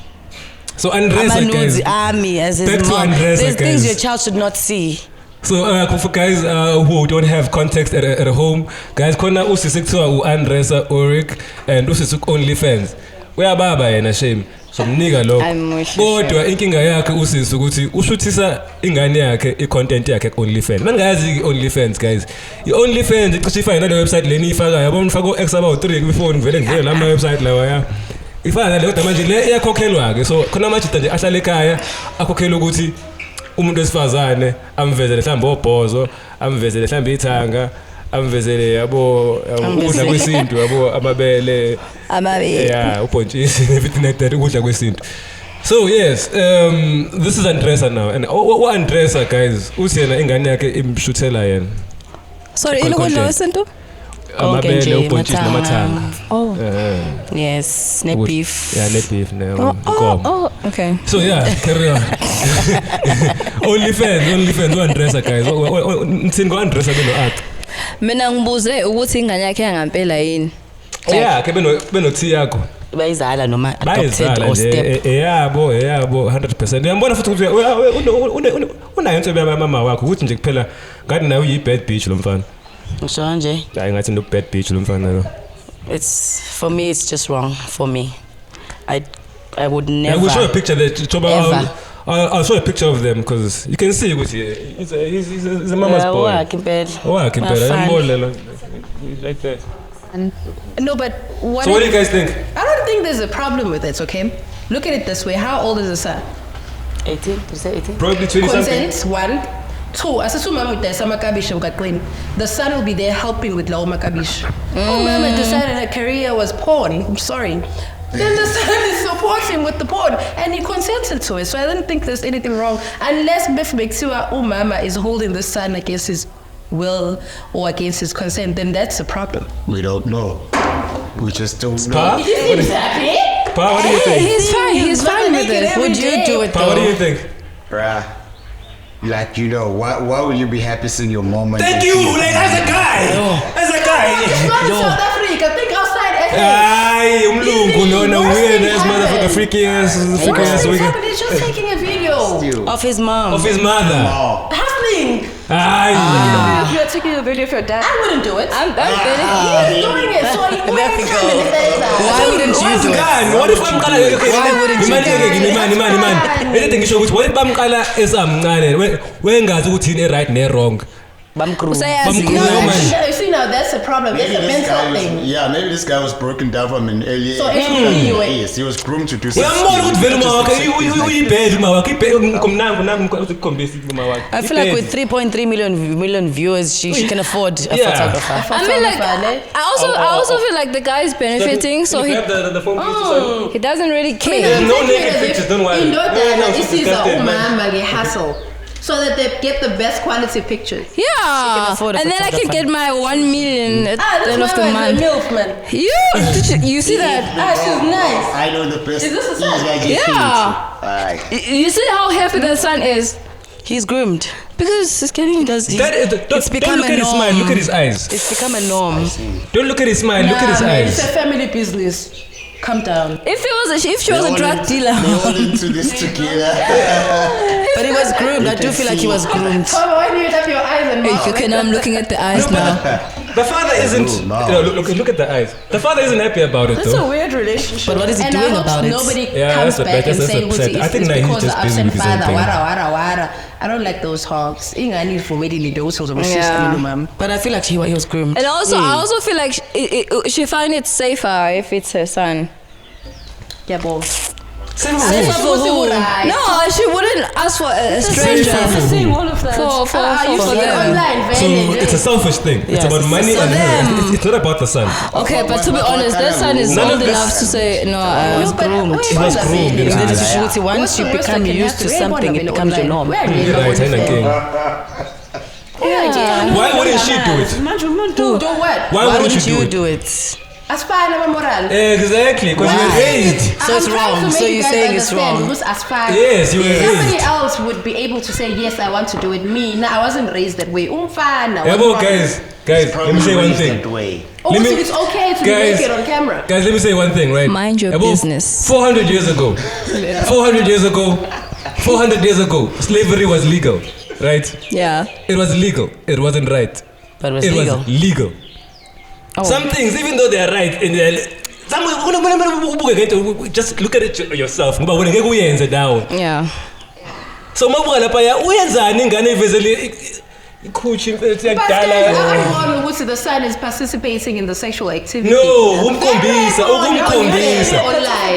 So Andresa, guys, army as his back to mom. Andresa, There's things guys. your child should not see. So for guys who don't have context at home, guys, kona usisi kuthiwa uAndresa Ulrich and usisi OnlyFans. Uyababa yena shame. So mnika lokho. Kodwa inkinga yakhe usisi ukuthi ushuthisa ingane yakhe icontent yakhe ku-OnlyFans. Mangazi i-OnlyFans guys. I-OnlyFans icishe ifana nale website leni ifaka yabo nifaka u-X about 3 kwifoni vele ngivele la website lawa ya. Ifana nale kodwa manje le iyakhokhelwa ke, so khona amajita nje ahlala ekhaya akhokhela ukuthi umuntu wesifazane amvezele mhlawumbe obhozo, amvezele mhlawumbe ithanga, amvezele yabo ukudla kwesintu yabo amabele, yeah, ubhontshisi everything like that, ukudla kwesintu. So yes, this is Andresa now, and Andresa guys uthi yena ingane yakhe imshuthela yena. Sorry, ilokudla kwesintu? Amabele, ubhontshisi namathanga. Oh. Yes, net beef. Yeah, net beef. Oh, okay. So yeah, carry on. OnlyFans, Andresa guys. Nthini go Andresa beno art. Mina ngibuze ukuthi ingane yakhe yangampela yini. Yeah, ke benothi yakho. Bayizala noma adopted or step. Yabo 100%. Ngiyambona futhi ukuthi unayo into yamama wakho ukuthi nje kuphela ngathi nawe uyi bad bitch lo mfana. Usho nje? Hayi ngathi no bad bitch lo mfana lo. It's for me, it's just wrong for me. I would never. I will show a picture that I'll show a picture of them because you can see he's a mama's boy. He's right there. No, but what? So what do you guys think? I don't think there's a problem with it. Okay, look at it this way. How old is the son? 18. Did you say 18? Probably 20 Consent, something. 1. 2. The son will be there helping with Lao Makabish. Oh, mama decided her career was porn. I'm sorry. Then the son is supporting with the porn and he consented to it. So I don't think there's anything wrong. Unless Biff Mexiwa mama is holding the son against his will or against his consent, then that's a problem. We don't know. We just don't know. Pa? He seems happy. Pa, what do you think? He's fine with it. Would you do it though? Pa, what do you think? Bruh. Like, you know, why would you be happy seeing your mom? Thank you, like as a guy. As a guy. South Africa, think outside SA. Ay, umlungu, no weird ass motherfucker, freaky ass wicked. He's just taking a video Of his mom. Of his mother. happening. Ay. If you're taking a video of your dad, I wouldn't do it. I'm He's doing it, so he Why wouldn't you do it? What if bamqala Why wouldn't you do it? imani anything ngisho ukuthi what if bamqala esamncane wengazi ukuthi yini right ne wrong Bamkhulu. Usayazi Bamkhulu ke. manje. I've seen now that's the problem. It's a mental thing. Yeah, maybe this guy was broken down from an early age. So anyway, Yes, he was groomed to do uyambona ukuthi vele mawakhe uyibhedi mawakhe I feel like with 3.3 million viewers, she can afford a photographer. I mean, like, I also feel like the guy is benefiting, so he doesn't really care. There's no naked pictures, don't worry. This is a umama hustle. So that they get the best quality pictures. Yeah, and then I can get my 1 million at the end of the month. MILF, man. You see that? She's nice. I know the best. Is this a son? Yeah. You see how happy the son is? He's groomed. Because it's getting does. It's become don't look a at his norm. smile, look at his eyes. It's become a norm. Don't look at his smile, look at his Man, eyes. it's a family business. Calm down. If she was a drug dealer. They all into this together. But he was groomed. I do feel like he was groomed. Come on, why do you have your eyes and mouth? Okay, now I'm looking at the eyes now. The father isn't. Look at the eyes. The father isn't happy about it That's though. a weird relationship. But what is he And doing I hope about it? nobody Yeah, comes that's back and that's say, upset. I think now he's because just the busy absent with his own father, thing. wara. I don't like those honks. Ingani for wedding those of Yeah. But I feel like he was groomed. And also, I also feel like she find it safer if it's her son. Yeah, boy. No, she wouldn't ask for a stranger. Saying all of that. You For see it them. online, So it's a selfish thing. It's Yes. about money For and them. her. It's not about the son. Okay, but to be honest, that son is None of old this- enough to say no. I was groomed. He was groomed. And then Yeah. once What's you the worst become that can used to happen? something, it becomes your norm. Right, and again. Why wouldn't she do it? Do what? Why wouldn't you do it? Aspire na moral. Exactly, because you were raised. So it's wrong. So you're saying it's wrong. Who's aspire? Yes, you were Somebody raised. else would be able to say, yes, I want to do it. Me, no, I wasn't raised that way. Umfana. Yeah, but guys, let me say one thing. Oh, Let so me- it's okay to be guys- naked on camera. Guys, let me say one thing, right? Mind your About business. 400 years ago, 400 years ago, slavery was legal, right? Yeah. It was legal. It wasn't right. But it was It legal. was legal. Some things, even though they are right, in just look at it yourself. Ngoba wena ngeke uyenze dawo. Yeah. So mabuka lapha ya uyenzani ingane ivezele ikhuchi imfethu But yakudala. I want to the son is participating in the sexual activity. No, umkhombisa, Online.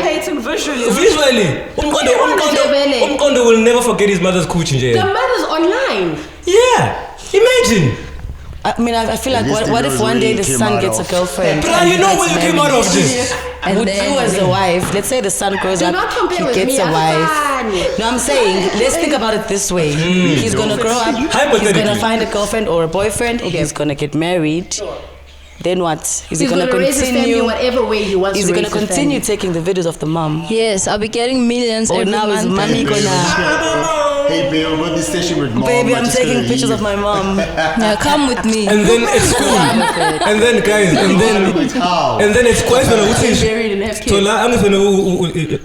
Participating visually. Visually, umqondo will never forget his mother's coochie nje. The mother's online. Yeah, imagine. I mean, I feel like, This what if girl one day really the came son out gets a of- girlfriend? Bro, and you he know gets where you came married? out of this. And Would then you as a wife, let's say the son grows Do up, not compare he with gets me, a I'm wife. funny. No, I'm saying, let's think about it this way. He's going to grow up, he's Hypothetically. going to find a girlfriend or a boyfriend, he's going to get married. Then what? Is he He's going to raise his family continue? whatever way he wants Is to he raise going to his continue family. taking the videos of the mom? Yes, I'll be getting millions Or every now is month. mommy going to... Hey, babe, I'm going to station with mom. Baby, I'm just taking gonna pictures leave. of my mom. Yeah, come with me. And then it's school. And then guys, How? and then it's quite when Get married and have So kids. I'm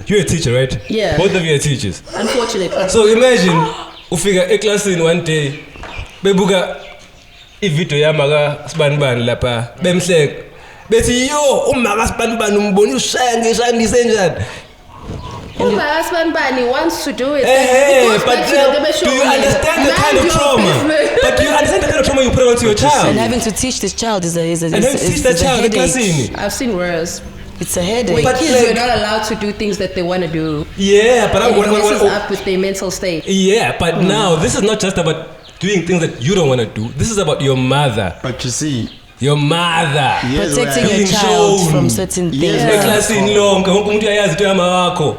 you're a teacher, right? Yeah. Both of you are teachers. Unfortunately. So imagine ufika eclassini one day bebuka ivideo yamaka sibanibani lapha bemhleka bethi yo umaka sibanibani umboni ushaya ngeshandise njani. My husband Bani wants to do it. Hey, but do you understand the kind of trauma? But do you understand the kind of trauma you put onto your child? And having to teach this child is a And then teach that child the headache. classini. I've seen worse. It's a headache. Where But kids like- were not allowed to do things that they want to do. Yeah, but And it messes up with their mental state. yeah, but now this is not just about doing things that you don't want to do. This is about your mother. But you see, Your mother. here's Protecting where- your Being child shown. from certain things. Yeah. Eclassini lonke wonke umuntu uyayazi into yama wakho.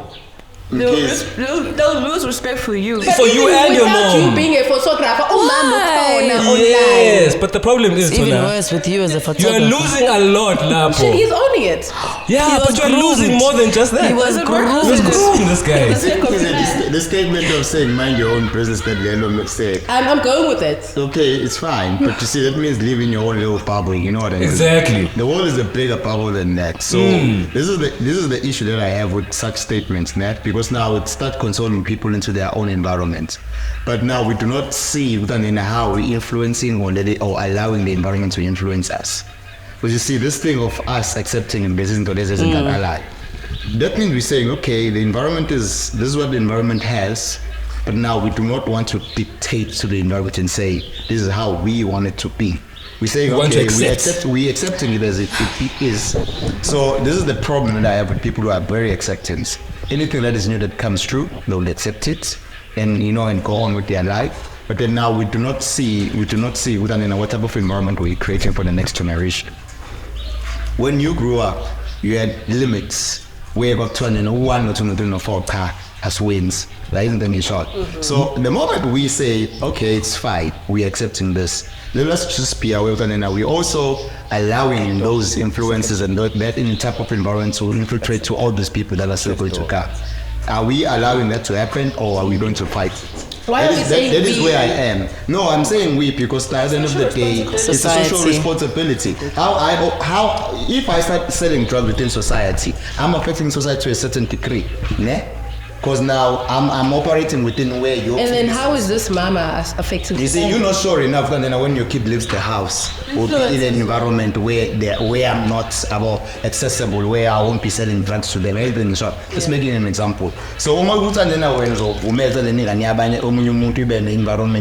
They'll lose respect for you. For you and your Without you mom. being a photographer, online. Yes, but the problem is It's even Tona, worse with you as a you photographer. are losing a lot, Lapo. He's owning it. Yeah, He but was you are groomed. losing more than just that. He was He was groomed. groomed, this guy. the statement of saying mind your own business that Lelo said. I'm going with it. Okay, it's fine, but you see, that means living your own little bubble. You know what I mean? Exactly. The world is a bigger bubble than that. So this is the issue that I have with such statements, Nat, because now it starts consoling people into their own environment. But now we do not see how we're influencing or allowing the environment to influence us. Because you see, this thing of us accepting this isn't that ally. That means we're saying, okay, the environment this is what the environment has, but now we do not want to dictate to the environment and say, this is how we want it to be. We say want to okay, accept. we accepting it as it is. So this is the problem that I have with people who are very acceptance. Anything that is new that comes true, they'll accept it, and and go on with their life. But then now we do not see within what type of environment we're creating for the next generation. When you grew up, you had limits. Where you got 1 or 2 or 3 or 4 car as wins. That isn't any short. So the moment we say, okay, it's fine, we're accepting this. Let's just be aware of that. And we're also allowing those influences and that in type of environment to infiltrate to all these people that are still going to car. Are we allowing that to happen, or are we going to fight? Why are we saying that we? is where I am. No, I'm saying we because at the end of the day, it's a social responsibility. How if I start selling drugs within society, I'm affecting society to a certain degree, ne? Because now I'm operating within where you. And then how is this mama affecting? You see, you're not sure enough. And then when your kid leaves the house or in an environment where I'm not accessible, where I won't be selling drugs to them, anything short. Just making an example. So environment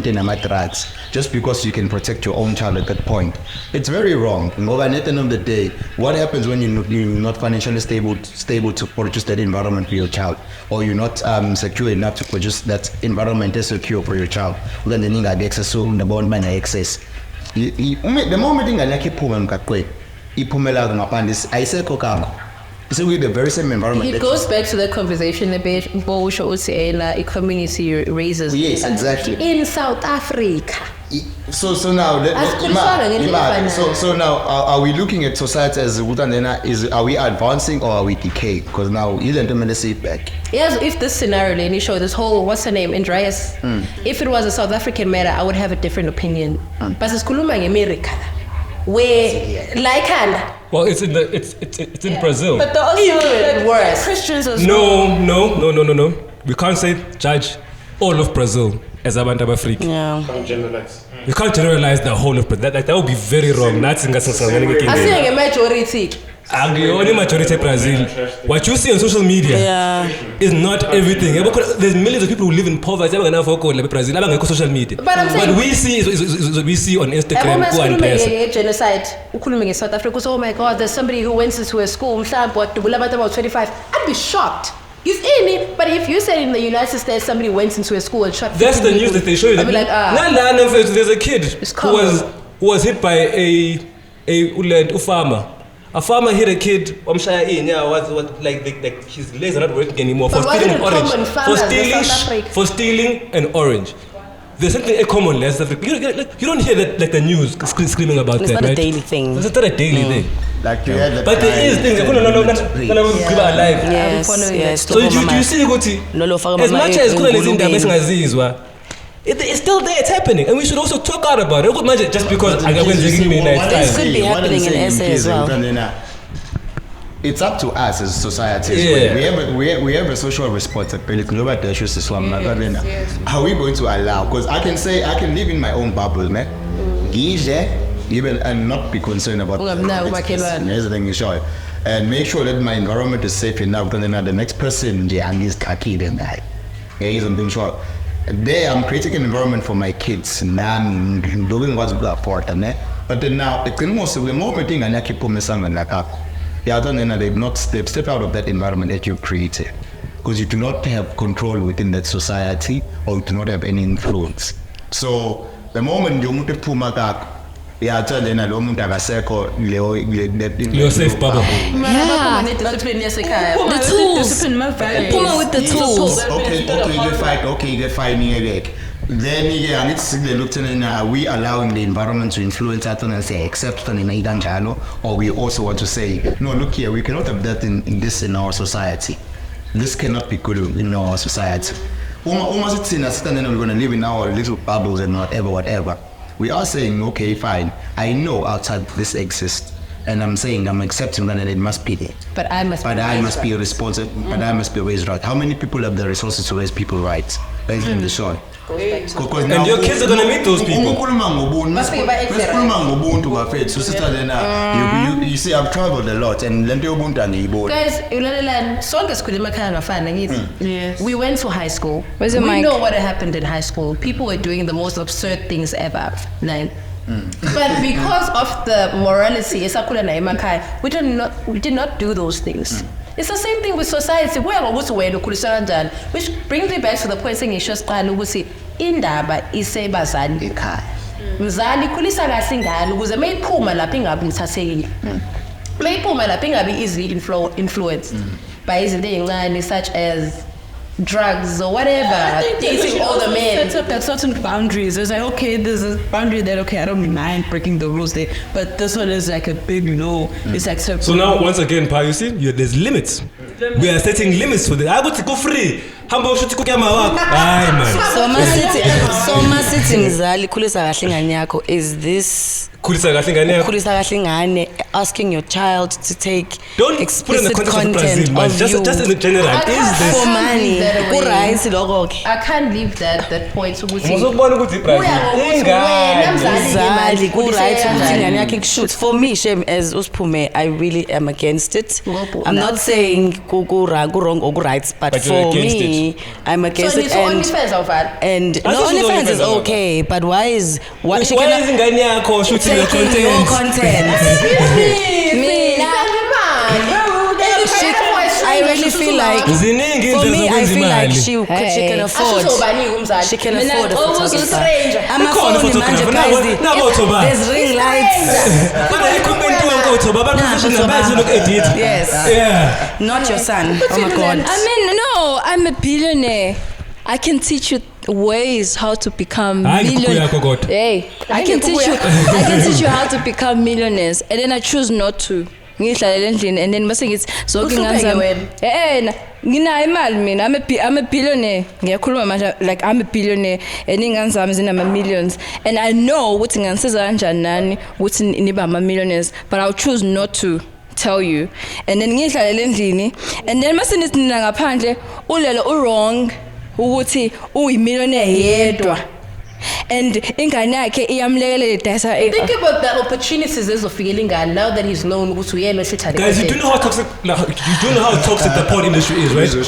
in drugs, just because you can protect your own child at that point, it's very wrong. At the end of the day, what happens when you're not financially stable to produce that environment for your child, or you're not secure enough to produce that environment is secure for your child? Then the nigga access to the bond man access. The moment thing I like ipumela ngaphandle ayisekho so with the very same environment. It goes back to the conversation a bit. A community raises. Yes, exactly. In South Africa. So now, now, are we looking at society as are we advancing or are we decaying? Because now, you see it back. Yes, if this scenario, Lenny, show this whole what's her name, Andreas. If it was a South African matter, I would have a different opinion. But it's Kuluma in America, where Well, it's in Brazil. But they're even worse. Christians as well. No. We can't say judge all of Brazil as abantu abafrika. Yeah. You can't generalize the whole of Brazil. That would be very wrong. That's I'm saying a majority. The only majority Brazil. What you see on social media is not everything. There's millions of people who live in poverty. Brazil, social media. But I'm saying what we see is what we see on Instagram. Genocide. In South Africa. Oh my God, there's somebody who went into a school. About 25. I'd be shocked. He's in it, but if you said in the United States somebody went into a school and shot 50 that's the news that they show you. I'd be like, there's a kid who was hit by a farmer. A farmer hit a kid. Was like his legs are not working anymore for stealing an orange. For stealing an orange. There's something a common less. You don't hear that like the news screaming about it's that, not right? a daily thing. It's not a daily thing. Like you had but there is things. Yes. So you see, as much as it's still there, it's happening, and we should also talk out about it. Just because this could be happening in SA as well. It's up to us as society. We have a social responsibility. Are we going to allow? Because I can live in my own bubble, man. Even and not be concerned about everything is sure, and make sure that my environment is safe enough. Because then the next person is khaki then that. Something short. There, I'm creating an environment for my kids. Now I'm doing what's good for them. But then now, the more thing I keep promising like that. They've stepped out of that environment that you created, because you do not have control within that society, or you do not have any influence. So the moment you move to Pumaka, you're safe bubble. The tools. Puma with the tools. Okay, you get fine. Then are we allowing the environment to influence us and say except or we also want to say no, look here, we cannot have that in our society. This cannot be good in our society. Almost it's in a stand we're going to live in our little bubbles and whatever. We are saying okay, fine, I know outside this exists, and I'm saying I'm accepting that it must be there. But I must be responsible. But I must be raised right. How many people have the resources to raise people right? Based on the show. And your kids are gonna meet those people. You see, I've traveled a lot, and guys, we went to high school. We know what happened in high school. People were doing the most absurd things ever. But because of the morality, we did not do those things. It's the same thing with society. Which brings me back to the point saying indaba isebazali ekhaya. Mzali khulisa kahle ingane ukuze mayiphuma lapha ingabi ngithathekile. Mayiphuma lapha ingabi easily influenced by izinto ezincane such as drugs or whatever, dating older men. Set up at certain boundaries. It's like, okay, there's a boundary that, okay, I don't mind breaking the rules there, but this one is like a big no. It's acceptable. So now, once again, Pa, you see, there's limits. We are setting limits for this. I go to go free. Hamba ushuthi kukema wako. Aye man. So masithi mzali khulisa kahle ingane yakho, is this khulisa kahle ingane yakho? Khulisa kahle ingane, asking your child to take Don't put in the explicit context of Brazil, man. Just in the general. Is this for money? I can't leave that point ukuthi Muzokubona ukuthi Brazil mzali ku-right ukuthi ingane yakhe kushoot. For me, shame as uSiphume, I really am against it. I'm not saying wrong or right, but for me, I'm against so it. And no, OnlyFans is okay, but why is she cannot ingane yakho shooting your taking your content? I really feel like for me, I feel like she can afford. She can afford a photographer. I'm a phone manager, there's ring lights. Yes. Yeah. Not your son. Oh my God. I mean, no, I'm a billionaire. I can teach you ways how to become millionaires. Hey, I can teach you how to become millionaires, and then I choose not to. And then mase ngithi zonke ngizama ngina imali mina, I'm a billionaire. Ngiyakhuluma manje like I'm a billionaire and ingane zami zinama millions, and I know ukuthi ngansiza kanjani nani ukuthi niba ama millionaires, but I'll choose not to tell you. And then ngihlalele endlini, and then mase nithi nina ngaphandle ulelo wrong ukuthi uyimillionaire yedwa. And ingane yakhe iyamlekelela data. Think about the opportunities ezofikelela ingane now that he's known ukuthi uyena oshithana. Guys, you do know how toxic the porn industry is, right? No,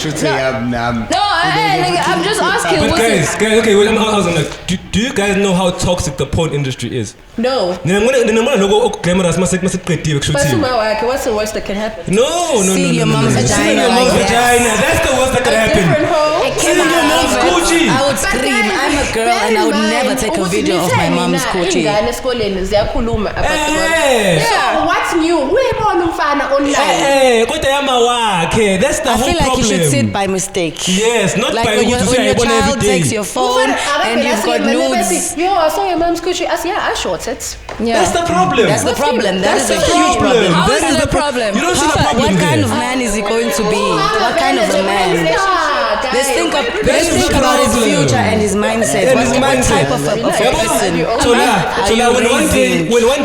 I'm just asking. But guys, okay, wait, I'm asking, like, do you guys know how toxic the porn industry is? No. But what's the worst that can happen? No. See your mom's vagina. That's the worst that can happen. Seeing your mom's coochie. I would scream. I'm a girl and I would never take a video of my mom's coochie. So what's new? That's the I whole feel like problem. you should sit by mistake. Yes, not Like by when what you your say child takes your phone and you've got nudes. Yo, I saw your mom's coochie. I shot it. That's the problem. That's the problem. That is a the huge problem. How is it a problem? You don't see the problem What kind there. of man is he going to be? What kind of a man? Let's think about his future and his mindset. And his What mindset. type of a person? So now when one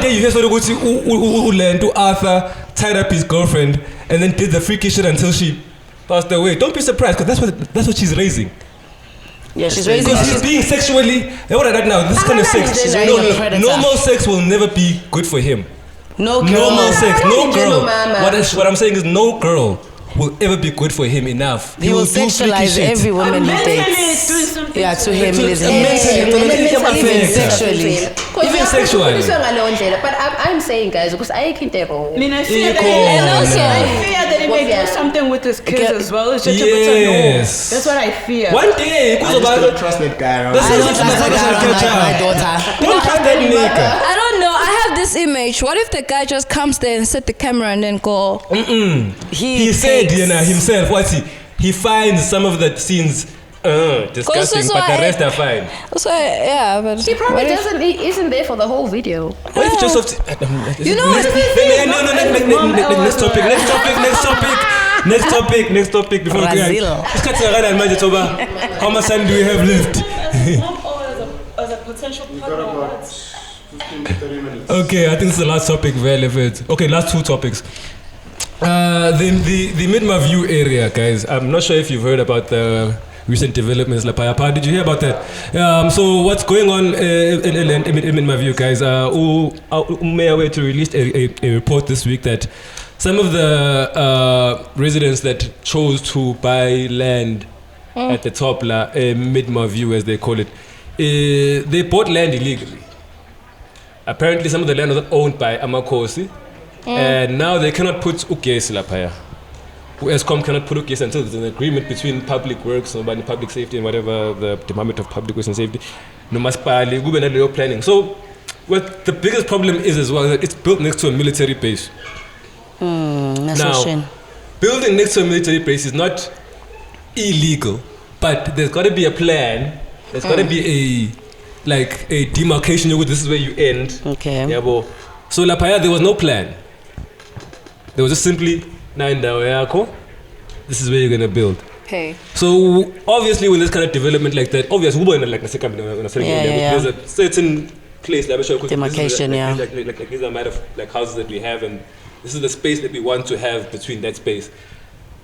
day you hear somebody go to Arthur tied up his girlfriend and then did the freaky shit until she passed away, don't be surprised because that's what she's raising. Yeah, she's raising. Because she's being sexually. What right now? This kind of sex. She's raising a predator. Normal sex will never be good for him. No girl. Normal sex, no girl. Mama. What I'm saying is no girl will ever be good for him enough. He will sexualize every woman he dates. Yeah, to him it is Even sexually. Even sexually. But I'm saying, guys, because I can't tell. I mean, I fear Equal. that he may do something with his kids as well. It's just Yes. that's what I fear. One day, I just don't trust that guy. That's I not don't something trust that's my gonna catch up. daughter. Don't trust that nigga. I don't know. I have this image. What if the guy just comes there and set the camera and then go? He said, himself, he finds some of the scenes disgusting, but the rest are fine. So yeah, but He probably isn't there for the whole video. What if Joseph? You know what? Next topic. Before Brazil. how much time do we have left? As a potential partner. Okay, I think it's the last topic relevant. Okay, last two topics. The Midma View area, guys. I'm not sure if you've heard about the recent developments. Lapayapa, did you hear about that? So what's going on in Midma View, guys? Mayor to released a report this week that some of the residents that chose to buy land at the top, Midma View, as they call it, they bought land illegally. apparently some of the land was owned by Amakosi, and now they cannot put ugesi lapha. Eskom cannot put ugesi until there's an agreement between public works, public safety and whatever, the Department of Public Works and Safety, no maspali, gubernatorial planning. So what the biggest problem is as well, that it's built next to a military base. That's Now, a shame. building next to a military base is not illegal, but there's got to be a plan. There's got to be a demarcation. This is where you end. Okay. Yeah, bo. So lapaya, there was no plan. There was just simply this is where you're gonna build. Okay. So obviously, when there's kind of development like that, obviously, there's a certain place Demarcation, like these are matter of like houses that we have, and this is the space that we want to have between that space.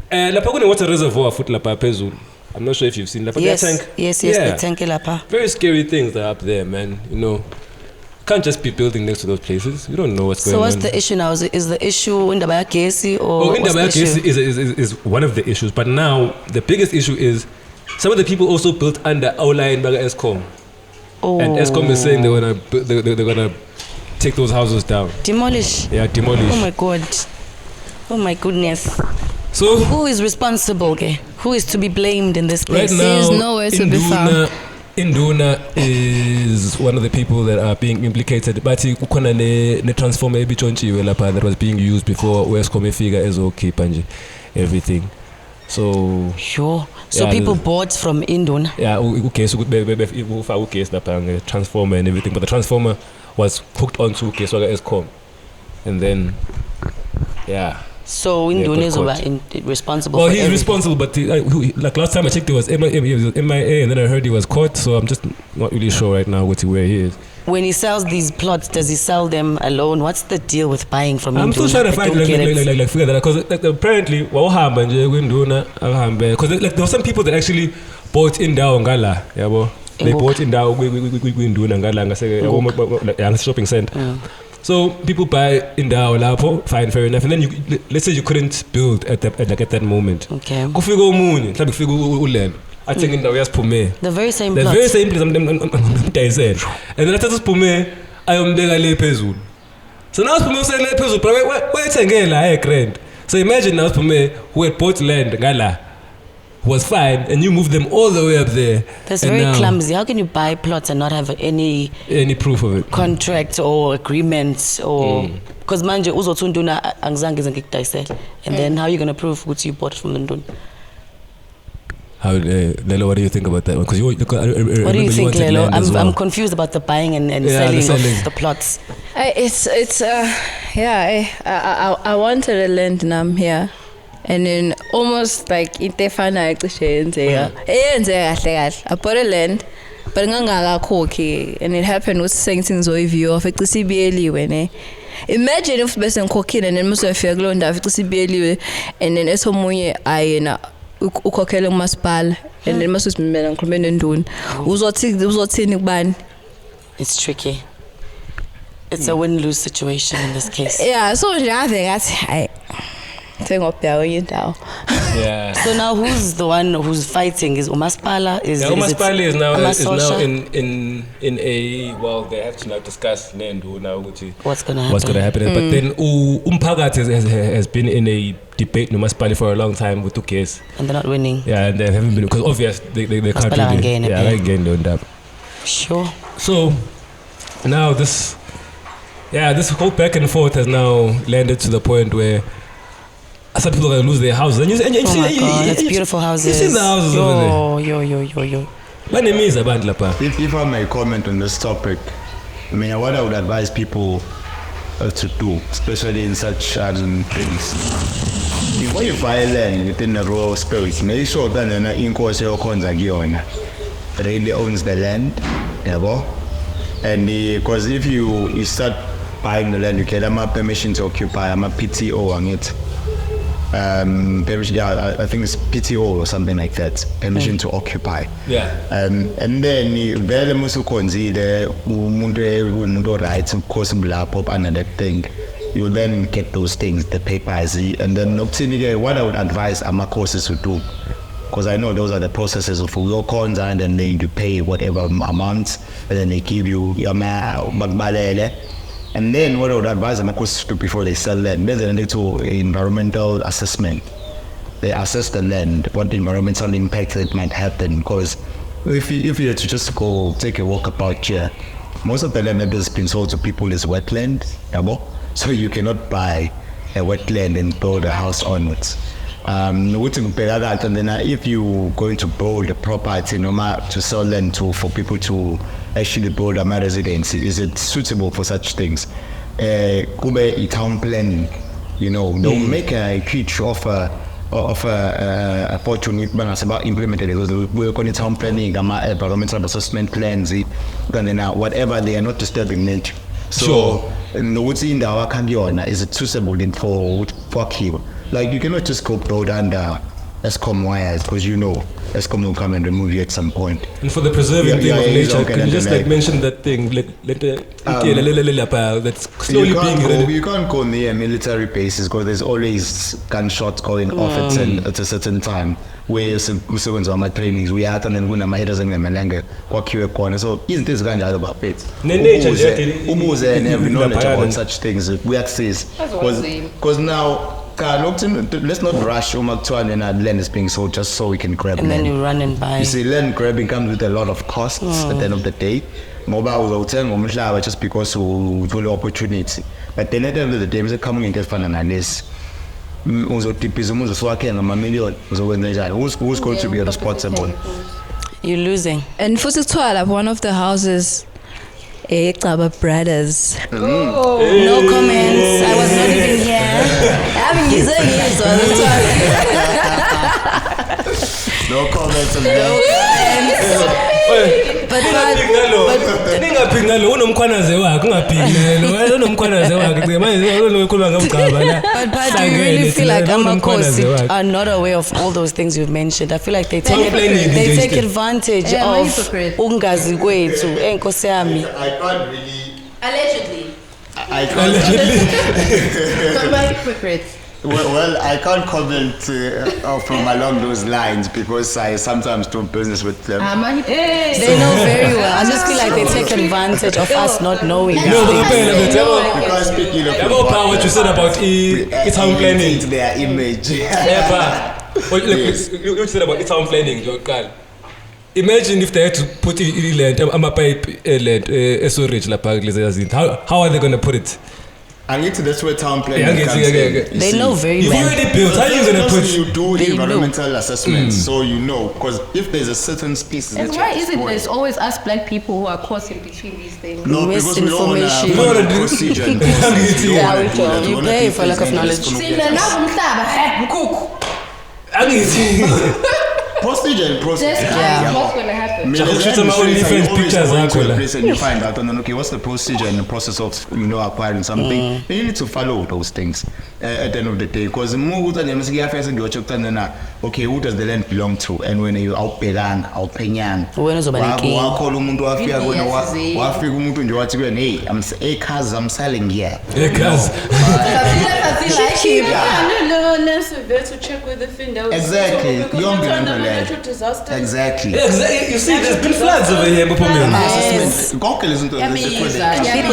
And what's a reservoir foot lapa pezu? I'm not sure if you've seen lapa. Yes, Tank. yes, Yeah. the tank lapa. Very scary things that are up there, man. You know, can't just be building next to those places. You don't know what's going on. So what's the issue now? Is the issue in the Bayakesi or in the Bayakesi is one of the issues, but now the biggest issue is some of the people also built under Aula in Baga Eskom. Oh. And Eskom is saying they're gonna take those houses down. Demolish? Yeah, demolish. Oh my God. Oh my goodness. So who is responsible, okay? Who is to be blamed in this right case? now, There's nowhere to be found. Induna is one of the people that are being implicated. But ukona ne transformer ebichonchiwe lapha that was being used before Eskom efika ezokhipha everything. So sure. So yeah, people bought from Induna. Yeah, ugesi ugesi lapha transformer and everything, but the transformer was hooked onto ugesi waka Eskom, and then yeah. So Induna is responsible. Well, for he's everything. responsible, but like last time I checked, he was MIA, and then I heard he was caught. So I'm just not really sure right now where he is. When he sells these plots, does he sell them alone? What's the deal with buying from Induna? I'm still trying to find figure that out, because apparently because there were some people that actually bought in Dao Ngala, they bought in Dao Induna Ngala shopping center. So people buy in Dao Lapo, fine, fair enough, and then let's say you couldn't build at that moment. Okay. Go figure moon, try to figure ulen. I think in the very same the plot. very same place I'm said. And then after this Pume, I am there le pezu. So now Pume say le pezu, but wait again la grand. So imagine now Pume who had bought land Ngala was fine, and you move them all the way up there. That's very clumsy. How can you buy plots and not have any proof of it? Contract or agreements or because manje uzotunduna angizange ngikudayisela, and then how are you going to prove what you bought from the nduna? How Lelo, what do you think about that one? Because what do you think, Lelo? I'm confused about the buying and selling of the plots. I wanted a land and I'm here. And then almost like itefana I bought a land, but and it happened with saying things view of it. Imagine if person cooking and then most of your glow and and then it's homoye I ukhokhela umasipala and then must simela ngikhulumene nduni uzothini kubani. It's tricky. It's a win-lose situation in this case. Yeah, so I think yeah. So now who's the one who's fighting? Is Umaspala? Umaspala is now in a, well, they have to now discuss what's gonna happen. But then Umpagat has been in a debate with Umaspala for a long time with 2 cases. And they're not winning. Yeah, and they haven't been, because obviously they can't really. Again on that. Sure. So now this whole back and forth has now landed to the point where some people are going to lose their houses. And oh my God, that's beautiful houses. You see the houses over there? Yo. My name is Aband Lapa. If I may comment on this topic, I mean, what I would advise people to do, especially in such things, before you buy land within the rural space, make sure that the incourse really owns the land, and because if you start buying the land, you get a permission to occupy, a PTO on it. I think it's PTO or something like that, permission to occupy. Yeah. And then vele musukhonzile umuntu rights of course pop under that thing, you then get those things, the papers, and then what I would advise courses to do, because I know those are the processes for your cons, and then you pay whatever amount, and then they give you your magbalele. And then what I would advise them to do before they sell land, they need to environmental assessment. They assess the land, what environmental impact it might happen. Because if you were to just go take a walk about here, most of the land that has been sold to people is wetland, so you cannot buy a wetland and build a house on it. And then if you going to build a property to sell land for people to actually build a residency, is it suitable for such things? Kube a town planning, don't make a huge offer of a opportunity about implemented because we're going to town planning, environmental assessment plans, and then whatever, they are not disturbing nature. So what's in our country is it suitable for keep? Like you cannot just go build under ESCOM wires because ESCOM will come and remove you at some point. And for the preserving thing of nature, can you just mention that thing? That's slowly being. You can't go near military bases because there's always gunshots going off at a certain time. Where my trainings we are and when my headers and malanga corner. So isn't this kind about it? Umuze and every knowledge about such things. We access because now. Let's not rush Umaktuan and land is being sold just so we can grab and land. Then you run and buy. You see, land grabbing comes with a lot of costs at the end of the day. Mobile will tell just because we told the opportunity. But then at the end of the day, we're coming and get fun and this. Who's going to be responsible? You're losing. And Fusitwala, one of the houses. Ekaba Brothers. No comments. I was not even here. I haven't used it yet, so no comments. But do you really feel like Amakosi are not aware of all those things you've mentioned? I feel like they take advantage of ungazi kwethu enkosi yami. I can't really. Allegedly. I can't. Hypocrites. Well, I can't comment from along those lines because I sometimes do business with them. They know very well. I just feel like they take advantage of us not knowing. Because speaking of what you said about town planning, their image. You said about town planning, Joel. Imagine if they had to put land, land, so rich, how are they going to put it? That's where town planning comes in. They know very well. You've already built. How are you going to put? You do environmental assessments, so because if there's a certain species. And why is it there's always us black people who are caught in between these things? No, because we don't want to procedure. You pay for lack of knowledge. Postage and process. What's going to happen? And you find out, okay, what's the procedure and the process of acquiring something? You need to follow those things at the end of the day. Because okay, who does the land belong to? And when you out Pelan, out Penyan, hey, I'm selling here. Exactly. Exactly. You see, there's been floods over here. People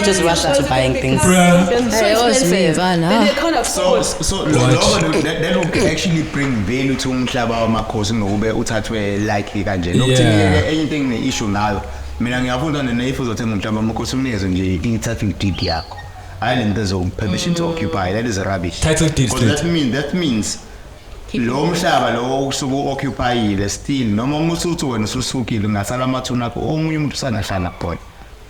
just rush into buying things. So that will actually bring value to umhlaba wamakhosi ngobe uthathwe like kanje. Anything the issue now. Mina ngiyafunda nenefu uzothenga umhlaba wamakhosi umnikeze nje ngithathe deed yakho. Island there's a permission to occupy. That is rubbish. Title deed. That means lo mhlaba lo usuku occupyile still noma umusuthi wena ususukile ungasala amathuna akho omunye umuntu sanahlala khona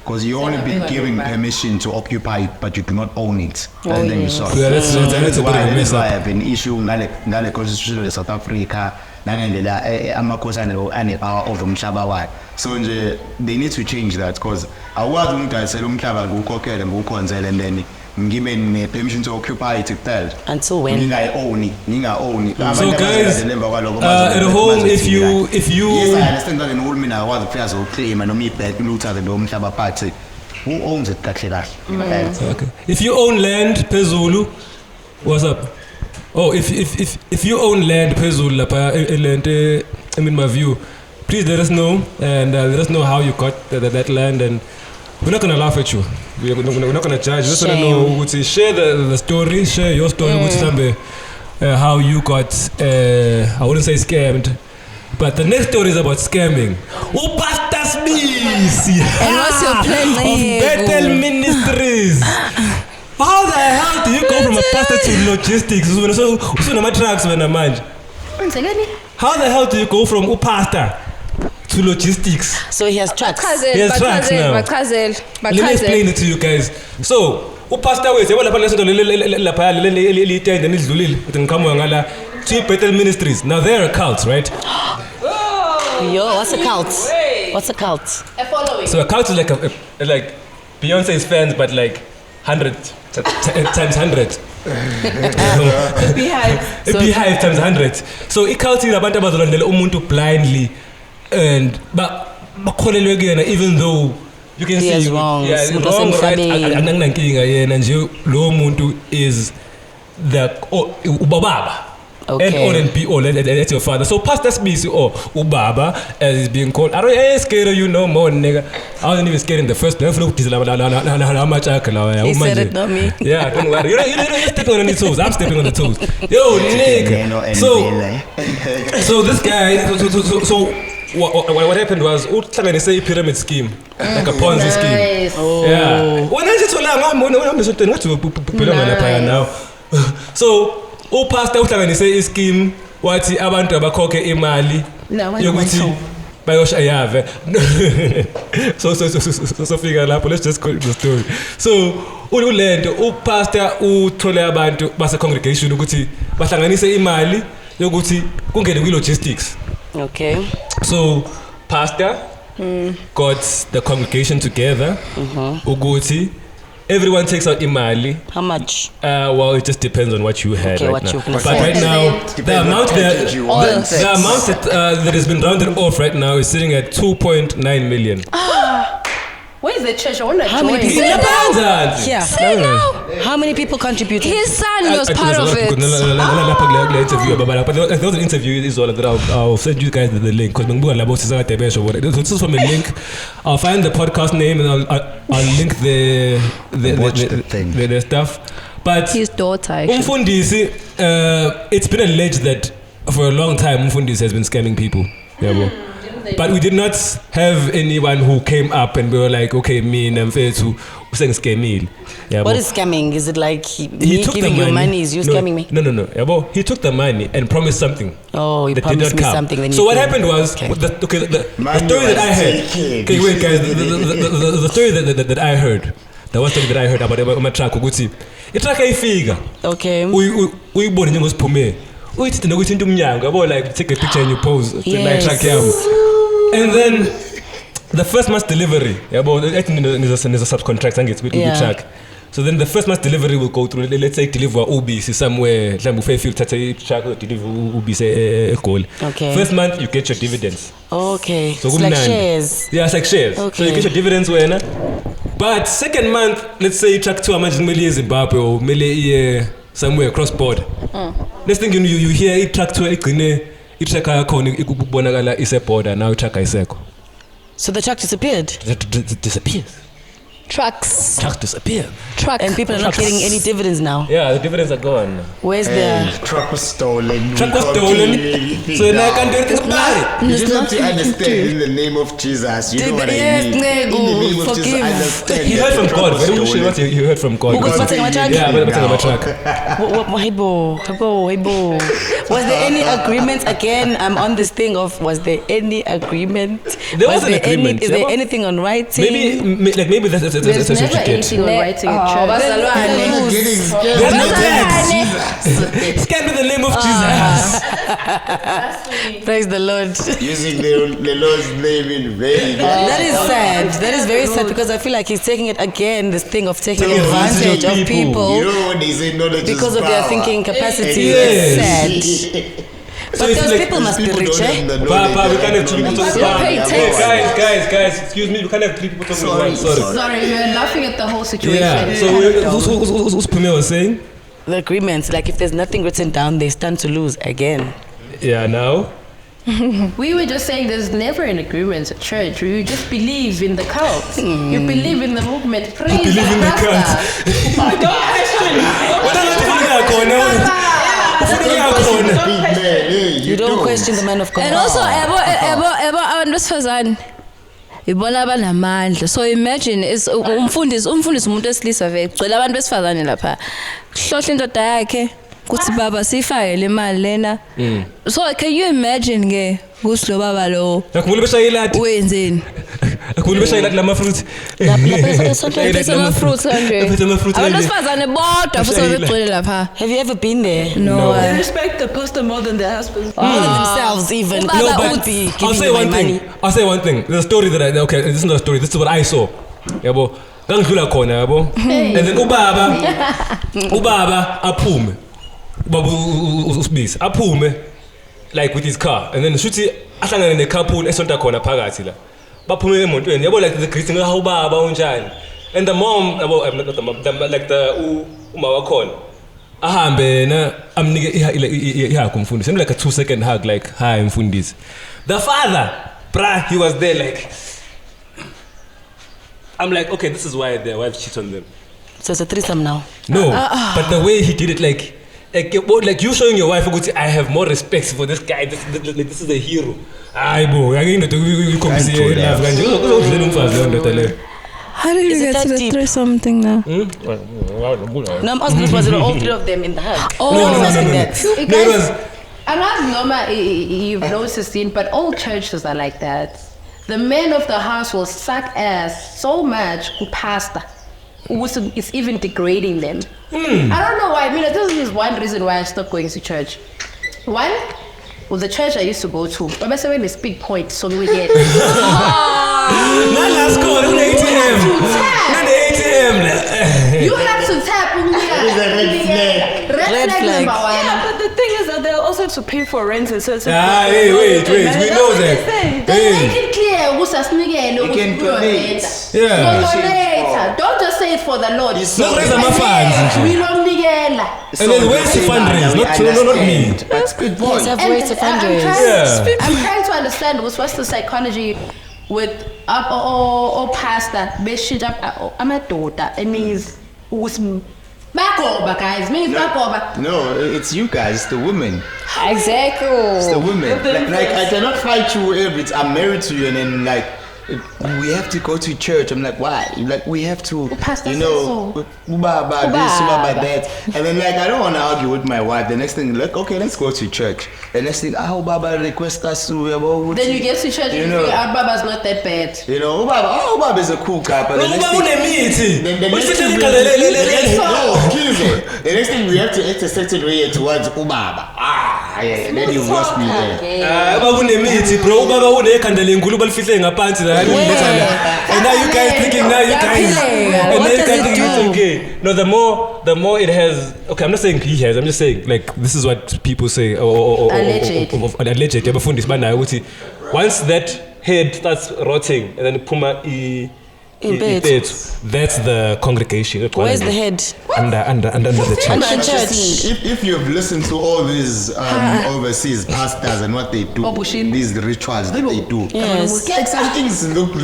because you only be giving permission to occupy it but you do not own it and then you saw that's why I have an issue ngale constitution of South Africa nangendlela amakhosi ane-power of umhlaba wakhe so nje they need to change that because awazi umuntu ayisela umhlaba ngukhokhele ngukhonzele and then given me permission to occupy it until when own. So guys, at home, if you yes, I understand that in all men I was affairs will claim and me back looter the umhlaba party who owns it okay. If you own land Pezulu, what's up? Oh, if you own land Pezulu land in my view please let us know and let us know how you got that land, and we're not gonna laugh at you. We're not gonna judge. We're just gonna know. Share the story. Share your story. How you got, I wouldn't say scammed, but the next story is about scamming. Oh, Pastor Smith! And what's your plan? Of Bethel Ministries. How the hell do you go from a pastor to logistics? So my trucks when I mind. How the hell do you go from a pastor to logistics? So he has trucks. He has trucks now. Let me explain it to you guys. So, pastor ways, two Bethel Ministries. Now they're a cult, right? Yo, what's a cult? What's a cult? A following. So a cult is like Beyonce's fans, but like 100 times 100. A beehive times 100. So a cult is abantu abazolondela umuntu blindly, and even though you can he see is wrong. Yeah, wrong, right? Ananginankinga yena nje lo muntu is the ubaba. Okay. N-O and P-O, that's your father. So Pastor Smith or Ubaba, as is being called. I ain't scared of you no more, nigga. I wasn't even scared in the first place. How much I can. He said it, not me. Yeah, don't worry. You're stepping on the toes. I'm stepping on the toes. Yo, nigga. So this guy, so what happened was, they say pyramid scheme, like a Ponzi scheme. Oh. Yeah. When I just now. So, pastor uhlanganise ischeme wathi abantu abakhokhe imali yokuthi bayosha yave. So figure lapho, let's just call the story. So ulento upastor uthole abantu base congregation ukuthi bahlanganise imali yokuthi kungene kwi logistics. Okay. So pastor got the congregation together ukuthi everyone takes out imali. How much? Well, it just depends on what you had Okay, right what now. you can But afford. right now, the amount that has been rounded off right now is sitting at 2.9 million. Where is the church? I want to How many join. people? Yeah. How many people contributed? His son was part of it. But there was an interview is all that I'll send you guys the link because this is from a link. I'll find the podcast name and I'll link the stuff. But His daughter, actually. Umfundisi, it's been alleged that for a long time Umfundisi has been scamming people. Yeah, bro. But we did not have anyone who came up and we were like, okay, me and Mfethu saying scamming. Yeah, What is scamming? Is it like me took giving the you money? Is you scamming me? No. Yeah, bro, he took the money and promised something. Oh, you that promised did not me come. something. Then So you what didn't. happened was, Okay. the story that I heard. Okay, wait, guys. The story that I heard, the one story that I heard about my truck, ukuthi itruck ayifika. Okay. Uyibone njengosiphume. Uyithi nokuthi into umnyango, yabo, like take a picture and you pose like Yes. truck yami. And then the first mass delivery, yabo, I think there's a subcontract and it's with Yeah. truck. So then the first mass delivery will go through, let's say deliver ubisi somewhere, mhlawumbe Fairfield thatha truck deliver ubisi eGoli. Okay. First month you get your dividends. Okay. So It's like kumnandi. shares. Yeah, it's like shares. Okay. So you get your dividends wena. But second month, let's say truck 2 manje kumele eZimbabwe or kumele somewhere cross border. Next thing you hear truck 2 igcine truck yakho ikubonakala ise border, now truck ayisekho. So the truck disappeared. It disappears. Trucks. Truck disappear. Truck. And people are not getting any dividends now. Yeah, the dividends are gone. Where's the... Truck was stolen. Truck was stolen. So now I can't do anything about it. You just have to understand in the name of Jesus. You know what I Yes, mean? In the name of Jesus, forgive. understand. He heard from God. Very much what he heard from God. Because what's in my truck? Yeah, what's in my truck? Was there any agreement again? I'm on this thing of, was there any agreement? There was an agreement. Is there anything on writing? Maybe that's what There's you never get. anything on writing at church. You're getting scared. There's no text. Scan with the name of Jesus. Praise the Lord. Using the Lord's name in vain. That is sad. That is very sad because I feel like he's taking it again, this thing of taking Taking advantage of advantage of people. You people know when they say knowledge is because of power. their thinking capacity. Yes. It's sad. So But it's those like- people must be People rich, don't eh? have the Pa, knowledge we can't have two people knowledge. talking. Pay attention. Guys, excuse me, we can't have 3 people talking at once. Sorry. Sorry, we're laughing at the whole situation. Yeah. So who's Pumé was saying? The agreements, like if there's nothing written down, they stand to lose again. Yeah. Now. We were just saying there's never an agreement at church. You just believe in the cult. You believe in the movement. Praise believe in the cult. You don't question the man of God. And also, abantu besifazane ibona abanamandla. So imagine is umfundisi umuntu wesilisa vele gcwele abantu besifazane lapha. Hlohla indoda yakhe kuthi baba sifake le mali lena. So can you imagine ke ukuthi lo baba lo yakubona beshayilati wenzeni? akubona beshayilati lama fruit Some fruits kanje. Abantu besifazane bodwa futhi begcwele lapha. Have you ever been there? No. They respect the pastor more than their husbands. More than themselves even. No, That but would be I'll giving say you my one money. thing. I'll say one thing. There's a story that okay, this is not a story. This is what I saw. Yabo. Ngangidlula khona yabo. And then ubaba aphume. Ubaba usibisi aphume like with his car and then shuthi ahlangane ne couple esonta khona phakathi la. Baphume emotweni. Yabo like the greeting how ubaba unjani. And the mom not the mom like the uma wakhona. Ahambe na amnike ihug umfundisi. Like a 2-second hug like hi mfundisi. The father, he was there like I'm like, okay, this is why their wife cheats on them. So it's a threesome now. No, but the way he did it, like you showing your wife, I have more respect for this guy. This is a hero. Ay bo, you come see love. How did you get to the threesome thing now? No, I'm asking, was it all three of them in the hug? No. It was. I'm not normal. You've noticed it, but all churches are like that. The men of the house will suck ass so much who pastor. It's even degrading them. I don't know why. I mean, this is one reason why I stopped going to church. One, well, the church I used to go to, I when they speak point, so we get. Let's go. Not the ATM. You have to tap. Red flag number one. Yeah, but the thing is that they also have to pay for rent and certain. Hey, wait. We know that. Make it clear. You can donate. Yeah. Don't just say it for the Lord. Not raise my funds. We don't need And then where's the fundraise? Not me. That's good point. Let's have ways to fundraise. I'm trying to understand what's the psychology with pastor. I'm a daughter. It means back over, guys. Means back over. No, it's you guys, it's the women. Exactly. It's the women. Like I cannot fight you if I'm married to you and then like we have to go to church. I'm like, why? Like we have to, Pastor you know, about this, about that. And then like I don't want to argue with my wife. The next thing, like, okay, let's go to church. The next thing, Baba request us to. Then you get to church and you know, our Baba's not that bad. You know, Baba is a cool guy. But the next thing, the next thing we have to act a certain way towards Baba. Yeah, then you lost me there. And now you guys thinking it's okay. No, the more it has. Okay, I'm not saying he has. I'm just saying like this is what people say. Alleged. Once that head starts rotting and then puma that's the congregation. Where's the head? Under the church. Under the church. If you've listened to all these overseas pastors and what they do, these rituals that they do, Yes. like some things look,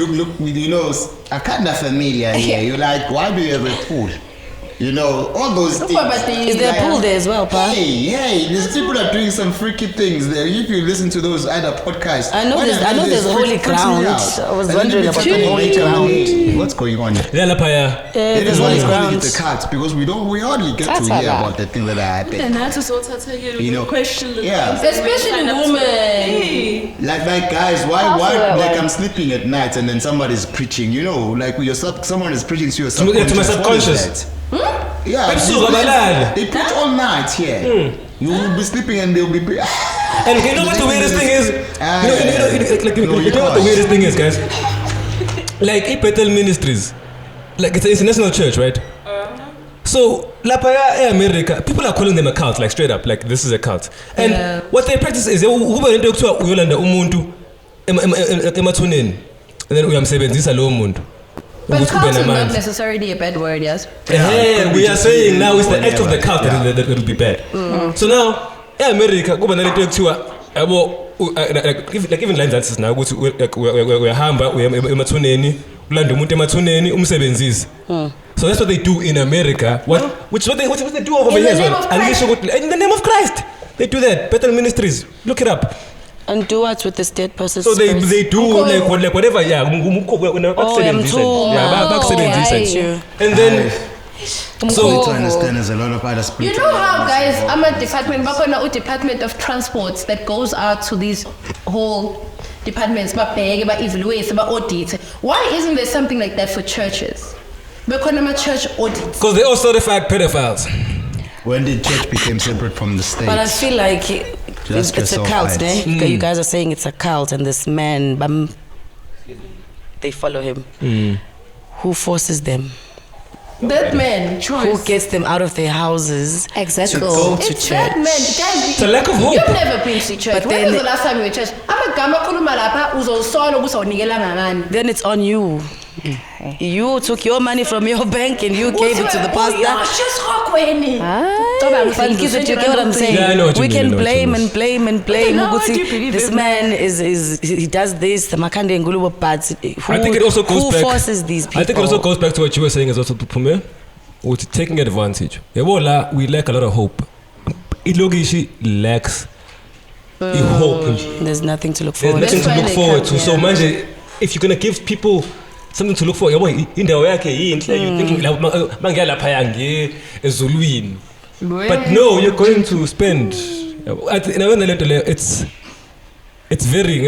you know, are kind of familiar here. You're like, why do you have a pool? You know, all those things. Is there a pool there as well, Pa? Hey, these people are doing some freaky things there. If you listen to those other podcasts, I know there's holy ground. I was wondering about the holy ground. What's going on? There's holy ground. The cards because we hardly get to hear about the thing that happened. You know, question the especially women. Like guys, why like I'm sleeping at night and then somebody's preaching, you know, like someone is preaching to your subconscious. To my subconscious. Yeah, they preach all night here. You will be sleeping and they'll be. And you know what the weirdest thing is? You know what the weirdest thing is, guys? Like Bethel Ministries, like it's an international church, right? So Lapaya America, people are calling them a cult, like straight up, like this is a cult. And what they practice is umuntu emathuneni, and then uyamsebenzisa lo muntu. But cult is not necessarily a bad word, yes? Yeah, we are saying now it's the act of the cult that will be bad. So now, America, go banana to like even lines that's now ukuthi uyahamba emathuneni ulanda umuntu emathuneni umsebenzisi. So that's what they do in America. Which what they do over here as well. In the name of Christ. They do that. Bethel Ministries. Look it up. And do what with the state person? So they do like whatever. Yeah. And then. So to understand, there's a lot of other spiritual. You know how, guys, I'm a department, Department of Transports that goes out to these whole departments, but evil ways, but audit. Why isn't there something like that for churches? Because church audits. Because they all certified pedophiles. When did church become separate from the state? But I feel like it's a cult, eh? You guys are saying it's a cult, and this man, they follow him. Who forces them? That man, who gets them out of their houses to go to church. That man, guys, it's a lack of hope. You've never been to church. When was the last time you were at church? Then it's on you. You took your money from your bank and you gave it to the pastor. But you get what I'm saying? Yeah, I know what you we mean, can blame and blame and blame. This man he does this. But I think it also goes who back, forces these people? I think it also goes back to what you were saying as also Pume, with taking advantage. We lack a lot of hope. Ilogishi lacks hope. There's nothing to look forward to. There's nothing to look forward to. So imagine if you're gonna give people something to look for, you're thinking but no, you're going to spend. It's very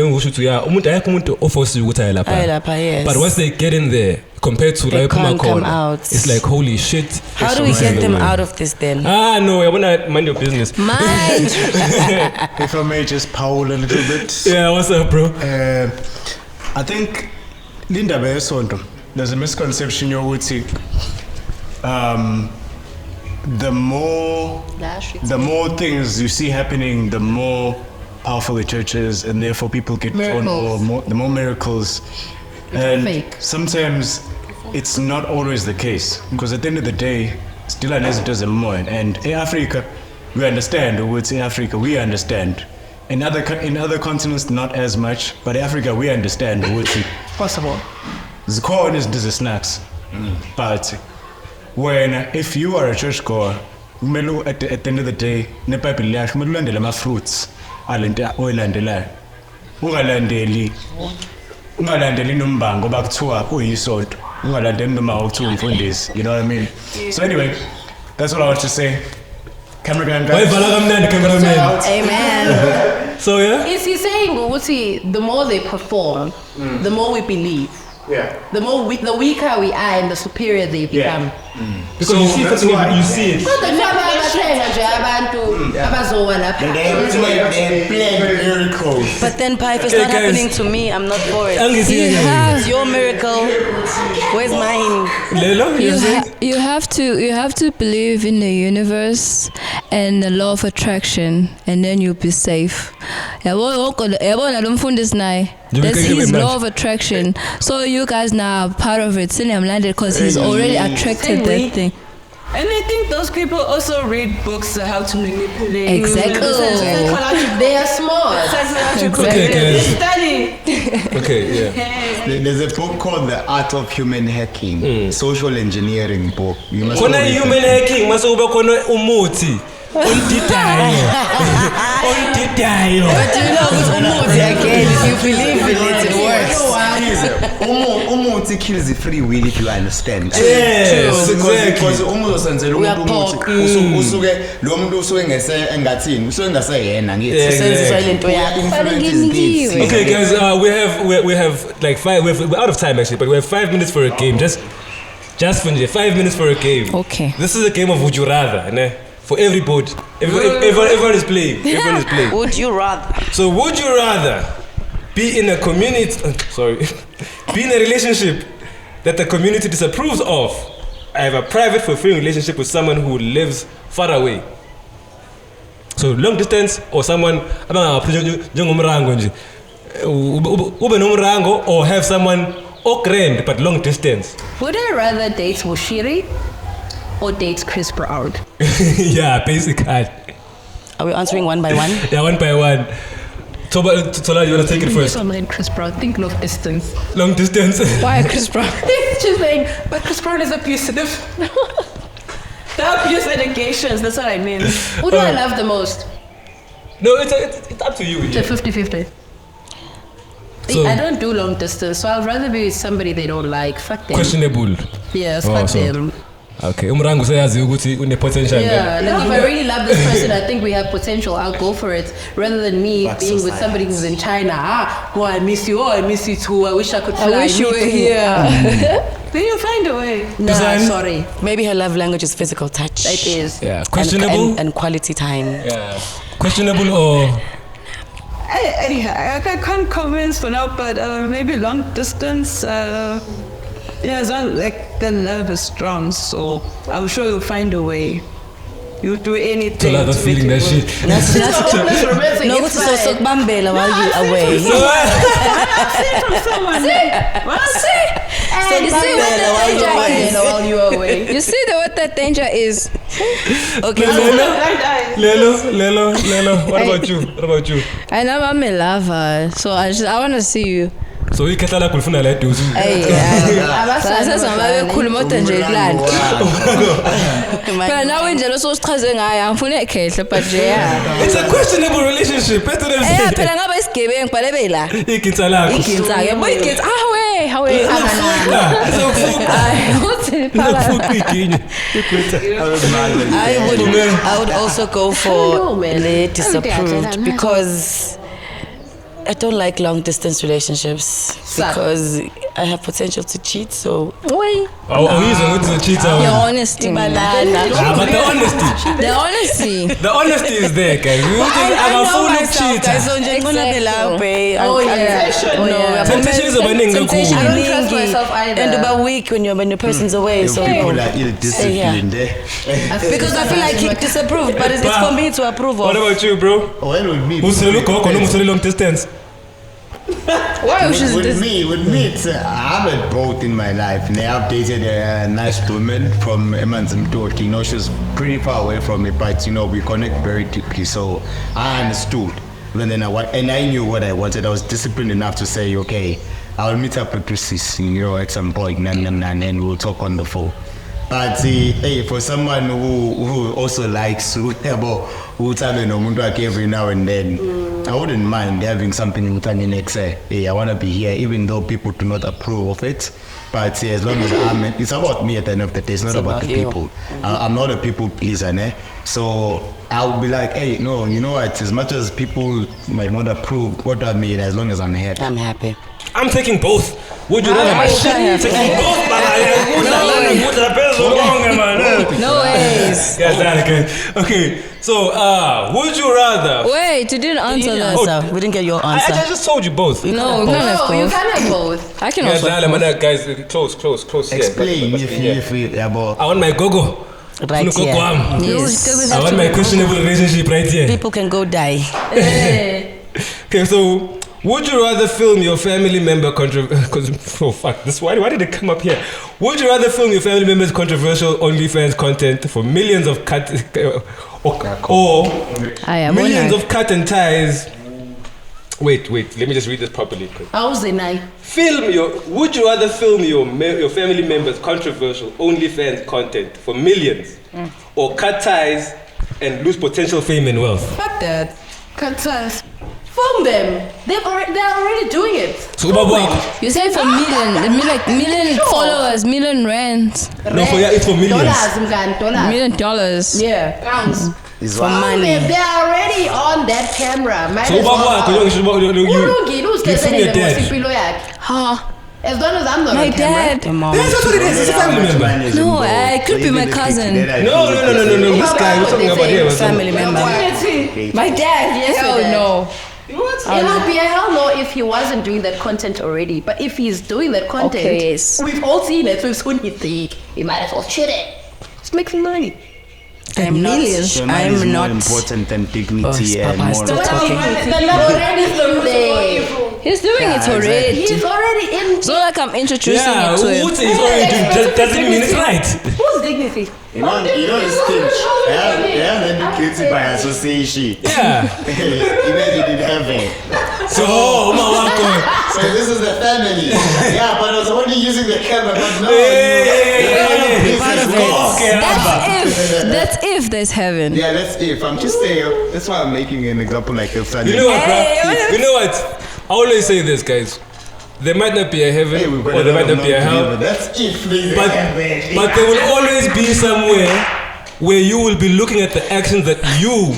but once they get in there, compared to they can't come out. It's like holy shit. How do we get them out of this then? No, I wanna mind your business. Mind. If I may just poll a little bit. Yeah, what's up, bro? I think Linda Besonto, there's a misconception you would see. The more things you see happening, the more powerful the church is, and therefore people get drawn more. The more miracles. And sometimes it's not always the case, because at the end of the day, still unless it does a more. And in Africa, we understand. Or would say Africa, we understand. In other continents, not as much, but in Africa, we understand. Or would say possible. The core is the snacks, but if you are a churchgoer, at the end of the day, ne Bible yakho kumele ulandele ama fruits alento oyilandelayo. Ungalandeli nombango bakuthiwa uyisonto. Ungalandeli noma ukuthiwa umfundisi. You know what I mean? So anyway, that's what I want to say. Cameraman guys. Amen. So yeah? Is he saying the more they perform, the more we believe? Yeah. The weaker we are and the superior they become. Because so you see it. They plan miracles. But then, Pi, if it's not happening to me, I'm not for it. It's your miracle. Where's mine? Lelo, you have to believe in the universe and the law of attraction, and then you'll be safe. That's his law of attraction. So you guys now are part of it. Because he's already attracted that thing. And I think those people also read books on how to manipulate. Exactly. They are smart. They study. Okay, yeah. There's a book called The Art of Human Hacking, social engineering book. You must human hacking, umuti. But you know, again, if you believe in it, it works. Umuti kills the free will if you understand. Yes, because we are pork. Okay, guys, we have like we're out of time actually, but we have 5 minutes for a game. Just finish 5 minutes for a game. Okay. This is a game of Would You Rather, né? For everybody. Everyone is playing. Would you rather? So would you rather be in a be in a relationship that the community disapproves of? I have a private fulfilling relationship with someone who lives far away. So long distance or someone or have someone grand but long distance. Would I rather date Mushiri or date Chris Brown? Yeah, basically. Are we answering one by one? Yeah, one by one. Tola, you wanna take it first? I'm like Chris Brown. Think long distance. Long distance. Why Chris Brown? He's just saying, but Chris Brown is abusive. The abuse allegations, that's what I mean. Who do I love the most? No, it's up to you. It's a 50-50. So- I don't do long distance, so I'd rather be with somebody they don't like. Fuck them. Questionable. Yes, Oh, fuck so- them. Okay. Umrangu sayazi ukuthi une potential. Yeah, like if I really love this person, I think we have potential, I'll go for it. Rather than me being with somebody who's in China. Oh, I miss you. Oh, I miss you too. I wish I could fly. I wish you Me were too. here. Then you find a way. Nah, Design? sorry. Maybe her love language is physical touch. It is. Yeah. And- Questionable. and quality time. Yeah. Questionable or I can't comment for now, but maybe long distance. It's not like the love is strong, so I'm sure you'll find a way. You'll do anything. Tola, that's to make feeling it that work. shit. That's romantic. No, It's so fine. Bambela while you away. From someone. So You see what the Bambela while you danger away. is? While you are away. You see what that danger is? Okay. Lelo. What about you? I know I'm a lover, so I want to see you. So ikhetha lakho lifuna la eduze. Sasa babekhuluma kodwa nje ikulanda. Phela nawe indlela ososichaze ngayo angifuni ekhehle but nje yeah. It's a questionable relationship. Better than Phela ngaba isigebengu balebe la. ikitsa lakho. Igitsa ke boy igitsa hawe uthi Futhi iginye. I would also go I for don't know, man. the I disapproved don't know. because I don't like long distance relationships because I have potential to cheat. So Wait, Awuyizwa ukuthi cheater. your honesty, man. But The honesty. is there, guys. We angafuni ukucheat. So nje ngibona phela babe. Oh, yeah. Temptation is abaningi Temptation kakhulu. I don't trust iningi. myself either. And about weak when the person's away. So People are ill-disciplined. because I feel like he disapproved, but it's for me to approve What of. about you, bro? When with me, Usele ugogo noma usele long distance? Why with, should with this? me, I've had both in my life. And I've dated a nice woman from Emanzimtoti. You know, she was pretty far away from me, but you know, we connect very deeply. So I understood. And then I knew what I wanted. I was disciplined enough to say, okay, I'll meet up with Chris, you know, at some point, and we'll talk on the phone. But hey, for someone who also likes every now and then, I wouldn't mind having something with an next say, hey, I want to be here, even though people do not approve of it. But as long as it's about me at the end of the day, it's not about the you. people. I'm not a people pleaser, so I'll be like, hey, no, you know what, as much as people might not approve, what I mean, as long as I'm happy. I'm happy. I'm taking both. Would you rather my shit? Taking both, No ways. Okay, so would you rather? Wait, you didn't answer that. So we didn't get your I answer. just told you both. No, we can't have No, you both. can have both. I can Guys, also. guys, close. here. Explain But- if about I want my gogo. Right Gogo here. wam. Yes. I want my questionable relationship right here. People can go die. Okay, so would you rather film your family member oh fuck this why did it come up here? Would you rather film your family member's controversial OnlyFans content for millions of cut or millions of cut and ties? Wait, let me just read this properly. How's the night? Would you rather film your family member's controversial OnlyFans content for millions or cut ties and lose potential fame and wealth? Fuck that. Concerns. Film them. They're already doing it. So Babu, You say for million followers, million rands, no, it's for millions. Dollars. $1 million. Yeah, pounds. is For money. They're already on that camera. Might So as well. you film your dad. Ha. As long as I'm not My on camera. dad. Mom. That's what it is. It's a family member. No, it could be my cousin. No. This guy we're talking about here was Family member. My dad. Yes, Hell with no. It would be a hell no if he wasn't doing that content already. But if he's doing that content, Okay, yes. we've all seen it. We've seen his thing. He might as well shit it. It's making money. I'm not. So money is I'm more not. important than dignity Oh, and Papa is moral. still talking. He's doing it already. He's already in. It's not like I'm introducing Yeah, it to him. Uti is already doesn't mean it's right. Whose dignity? You know it's stinch. Yeah, then the kids by association. Yeah. Imagine in heaven. So, So this is the family. Yeah, but I was only using the camera, but no. That's if there's heaven. Yeah, that's if. I'm just saying. That's why I'm making an example like the family. You know what, bro? You know what? I always say this, guys. There might not be a heaven or there might not be a hell. That's if there's But there will always be somewhere where you will be looking at the actions that you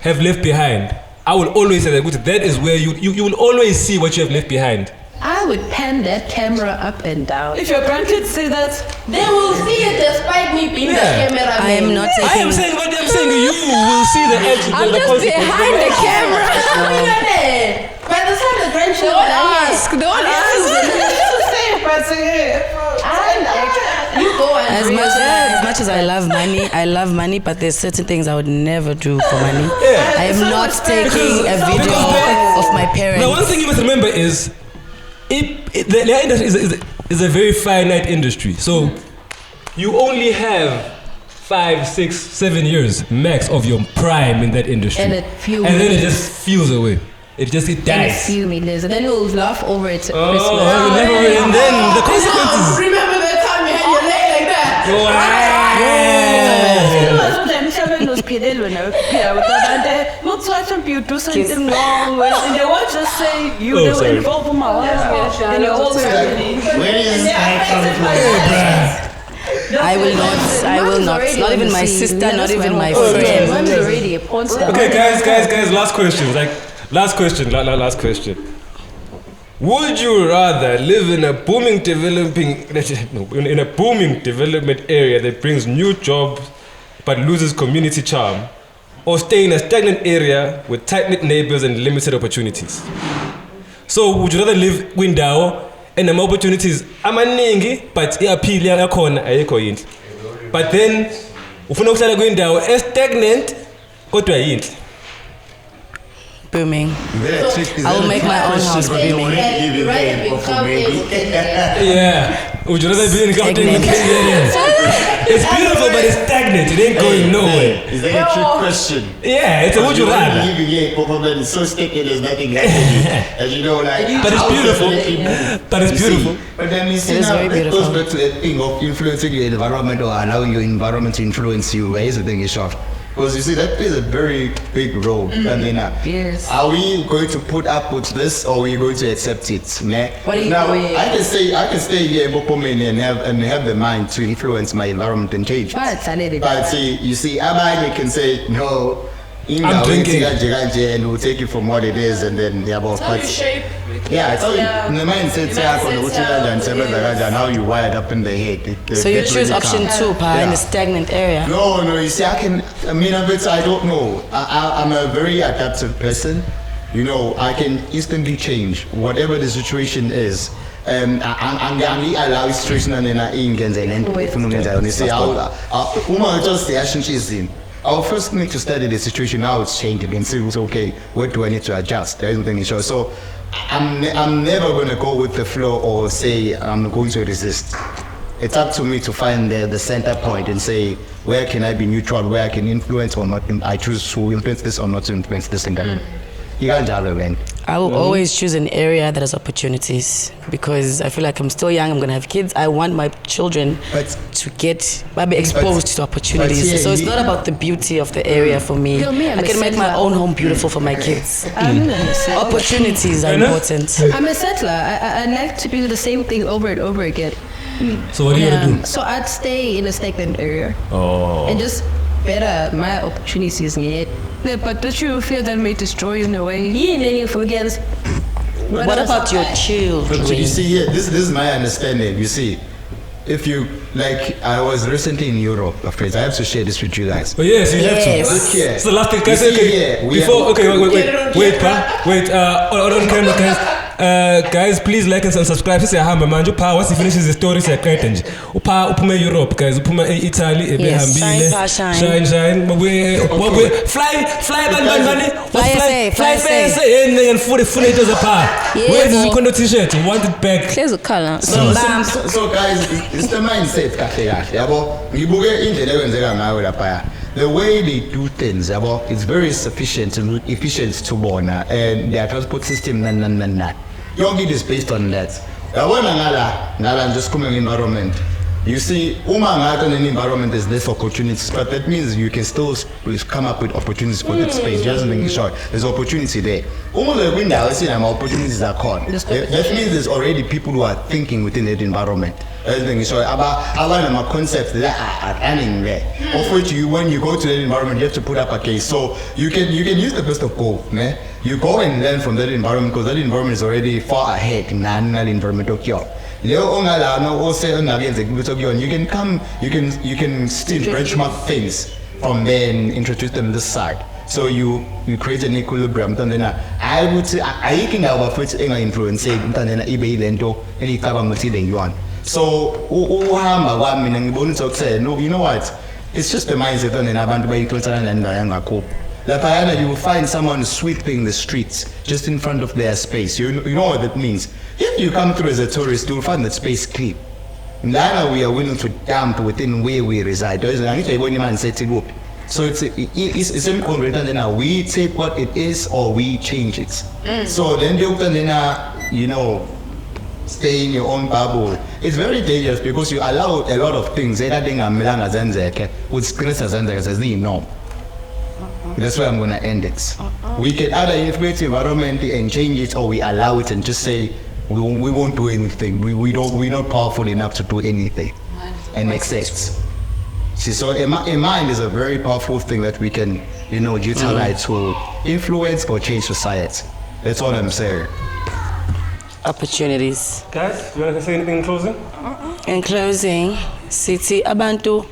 have left behind. I will always say that is where you will always see what you have left behind. I would pan that camera up and down. If your grandkids say that, They will see it despite me being the camera. I am not I taking. am saying what I'm saying. You will see the actions. I'm and the just consequences. behind the camera. By the time the grandchildren Don't ask. you go and As much as I love money, but there's certain things I would never do for money. Yeah. I am not taking a video of my parents. Now, one thing you must remember is, the industry is a very finite industry. So, you only have 5, 6, 7 years max of your prime in that industry, And then it just feels away. It dies. few millions, and then you'll laugh over it at Christmas. And then the consequences. Remember that time you had your leg like that? you do something wrong, and they won't just say you sorry. involve in my life and your whole family. Where is this I will not. Not even my sister, not even my friend. Mom's already a porn star. Okay, guys, last question. Last question. Would you rather live in a booming development area that brings new jobs but loses community charm, or stay in a stagnant area with tight-knit neighbors and limited opportunities? So, would you rather live kwindawo and the opportunities amaningi but iyaphili yakhona ayikho yinhle, but then ufuna ukuhlala kwindawo stagnant kodwa yinhle? Booming. I will make my own house booming. Yeah. Would you rather be in Gauteng? It's beautiful, but it's stagnant. It ain't going nowhere. Is that a trick question? Yeah, it's a would you rather. Living here, Pokemon is so sticky, there's nothing happening. As you know, like. But it's beautiful. But it's beautiful. But then you see It is now, very it beautiful. goes back to that thing of influencing your environment or allowing your environment to influence you. Where is the thing is short? Because you see, that plays a very big role. I mean, Yes. are we going to put up with this, or are we going to accept it? What do you now, think? I can stay here in Bokomene and have the mind to influence my environment and change. But see, you see, Abanye can say no. I'm drinking. And we'll take it from what it is, and then yeah, but yeah, it's in the mindset and how you wired up in the head. So you choose option 2, in the stagnant area. No, you see, I don't know. I'm a very adaptive person. You know, I can instantly change whatever the situation is. I'm allow situation and then you see, I'll first need to study the situation, how it's changing, and see, okay, what do I need to adjust? There is nothing sure. So I'm never going to go with the flow or say I'm going to resist. It's up to me to find the center point and say, where can I be neutral, where I can influence or not. I choose to influence this or not to influence this thing. You can't I will always choose an area that has opportunities, because I feel like I'm still young, I'm going to have kids. I want my children to be exposed to opportunities. So it's not about the beauty of the area for me. I can make my own home beautiful for my kids. Opportunities are important. I'm a settler. I like to do the same thing over and over again. So what are you going to do? So I'd stay in a stagnant area. Oh. And just better my opportunities yet. Yeah, but don't you feel that may destroy you in a way? What about your children? But you see here, this is my understanding. You see, if you, like, I was recently in Europe, friends. I have to share this with you guys. Oh yes, you have to. Yes. It's the last thing. Guys, okay. Wait. On camera, guys. Guys, please like and subscribe. Say hi, man. Once he finishes the story, say great. Upuma Europe, guys. Upuma Italy. Yes, shine. Fly SA. And full liters apart. Where did you go to t-shirt? You want it back? There's a color. So guys, it's the mindset. the way they do things, it's very sufficient and efficient to bona, and their transport system, Your need is based on that. Ngala just coming environment. You see, in an environment there's less opportunities, but that means you can still come up with opportunities for that space. Just making sure there's opportunity there. The window, I see opportunities are caught. That means there's already people who are thinking within that environment. So about concepts that are running there. Of which when you go to that environment, you have to put up a case. So you can use the best of both. You go and learn from that environment because that environment is already far ahead in national environmental cure. You can come, you can still benchmark things from there and introduce them this side. So you create an equilibrium. I would say I can have a first influence so no, you know what? It's just the mindset and you will find someone sweeping the streets just in front of their space. You know what that means. If you come through as a tourist, you will find that space clean. Now we are willing to dump within where we reside. So it's important that we take what it is or we change it. So then you stay in your own bubble. It's very dangerous because you allow a lot of things. That's why I'm going to end it. We can either influence the environment and change it, or we allow it and just say we won't do anything. We're not powerful enough to do anything and accept. See, so a mind is a very powerful thing that we can, utilize to influence or change society. That's all I'm saying. Opportunities. Guys, do you want to say anything in closing? In closing, sithi abantu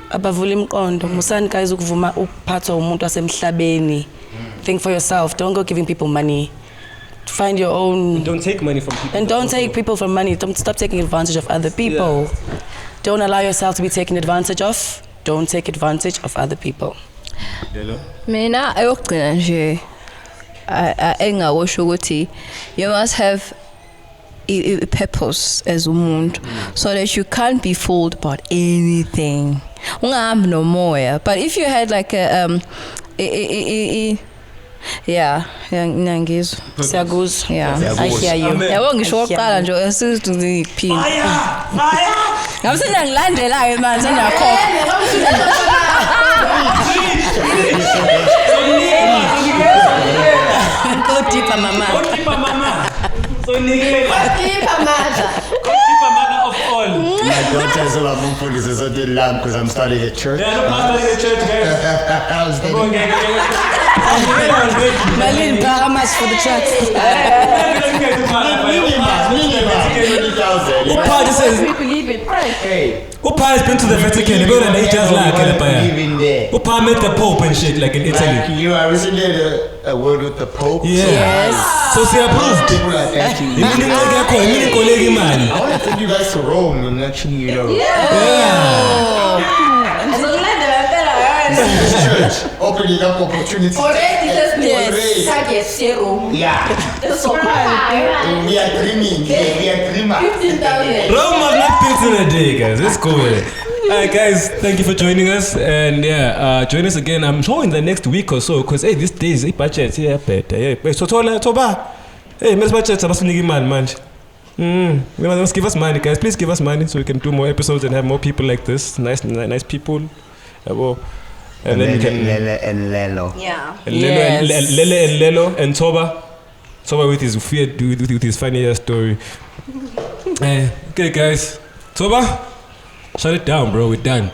abavula imqondo musani guys ukuvuma ukuphatha umuntu wasemhlabeni. Think for yourself. Don't go giving people money. Find your own. And don't take money from people. And don't take people from money. Don't stop taking advantage of other people. Yeah. Don't allow yourself to be taken advantage of. Don't take advantage of other people. Lelo? Mina ayokugcina nje engawusho ukuthi you must have a purpose as umuntu so that you can't be fooled about anything. Ungahambi nomoya. But if you had like ngiyangizwa. Siyakuzwa. Yeah. I hear you. Yabo ngisho oqala nje asithi ngiphinde. Ngabe sengilandela ke manje sengiyakhokha. Go deeper mama. So nigga. Keep mother of all. My daughter is about Mumful is so did lamb because I'm starting a church. Yeah, I'm starting a church, guys. Malin, how much for the church? People live in France. Hey. Upa has been to the Vatican. He got an 8 years like Upa met the Pope and shit like in Italy. Like you are recently a word with the Pope. Yes. So she approved. People are asking. I want to take you guys to Rome and actually, This church opening up opportunities. Already just target zero. Yeah. So We are dreaming. We are dreamers. 15,000. Rome was not built in a day, guys. Let's go with it. Alright, guys, thank you for joining us. And join us again, I'm sure in the next week or so, because these days, budget, better. So, Toba, let's budget, man. Let's give us money, guys. Please give us money so we can do more episodes and have more people like this. Nice people. And then we can Lele and Lelo. Yeah. Lele and Lelo and Toba with his weird, with his funny story. Okay, guys. Toba, shut it down, bro. We're done.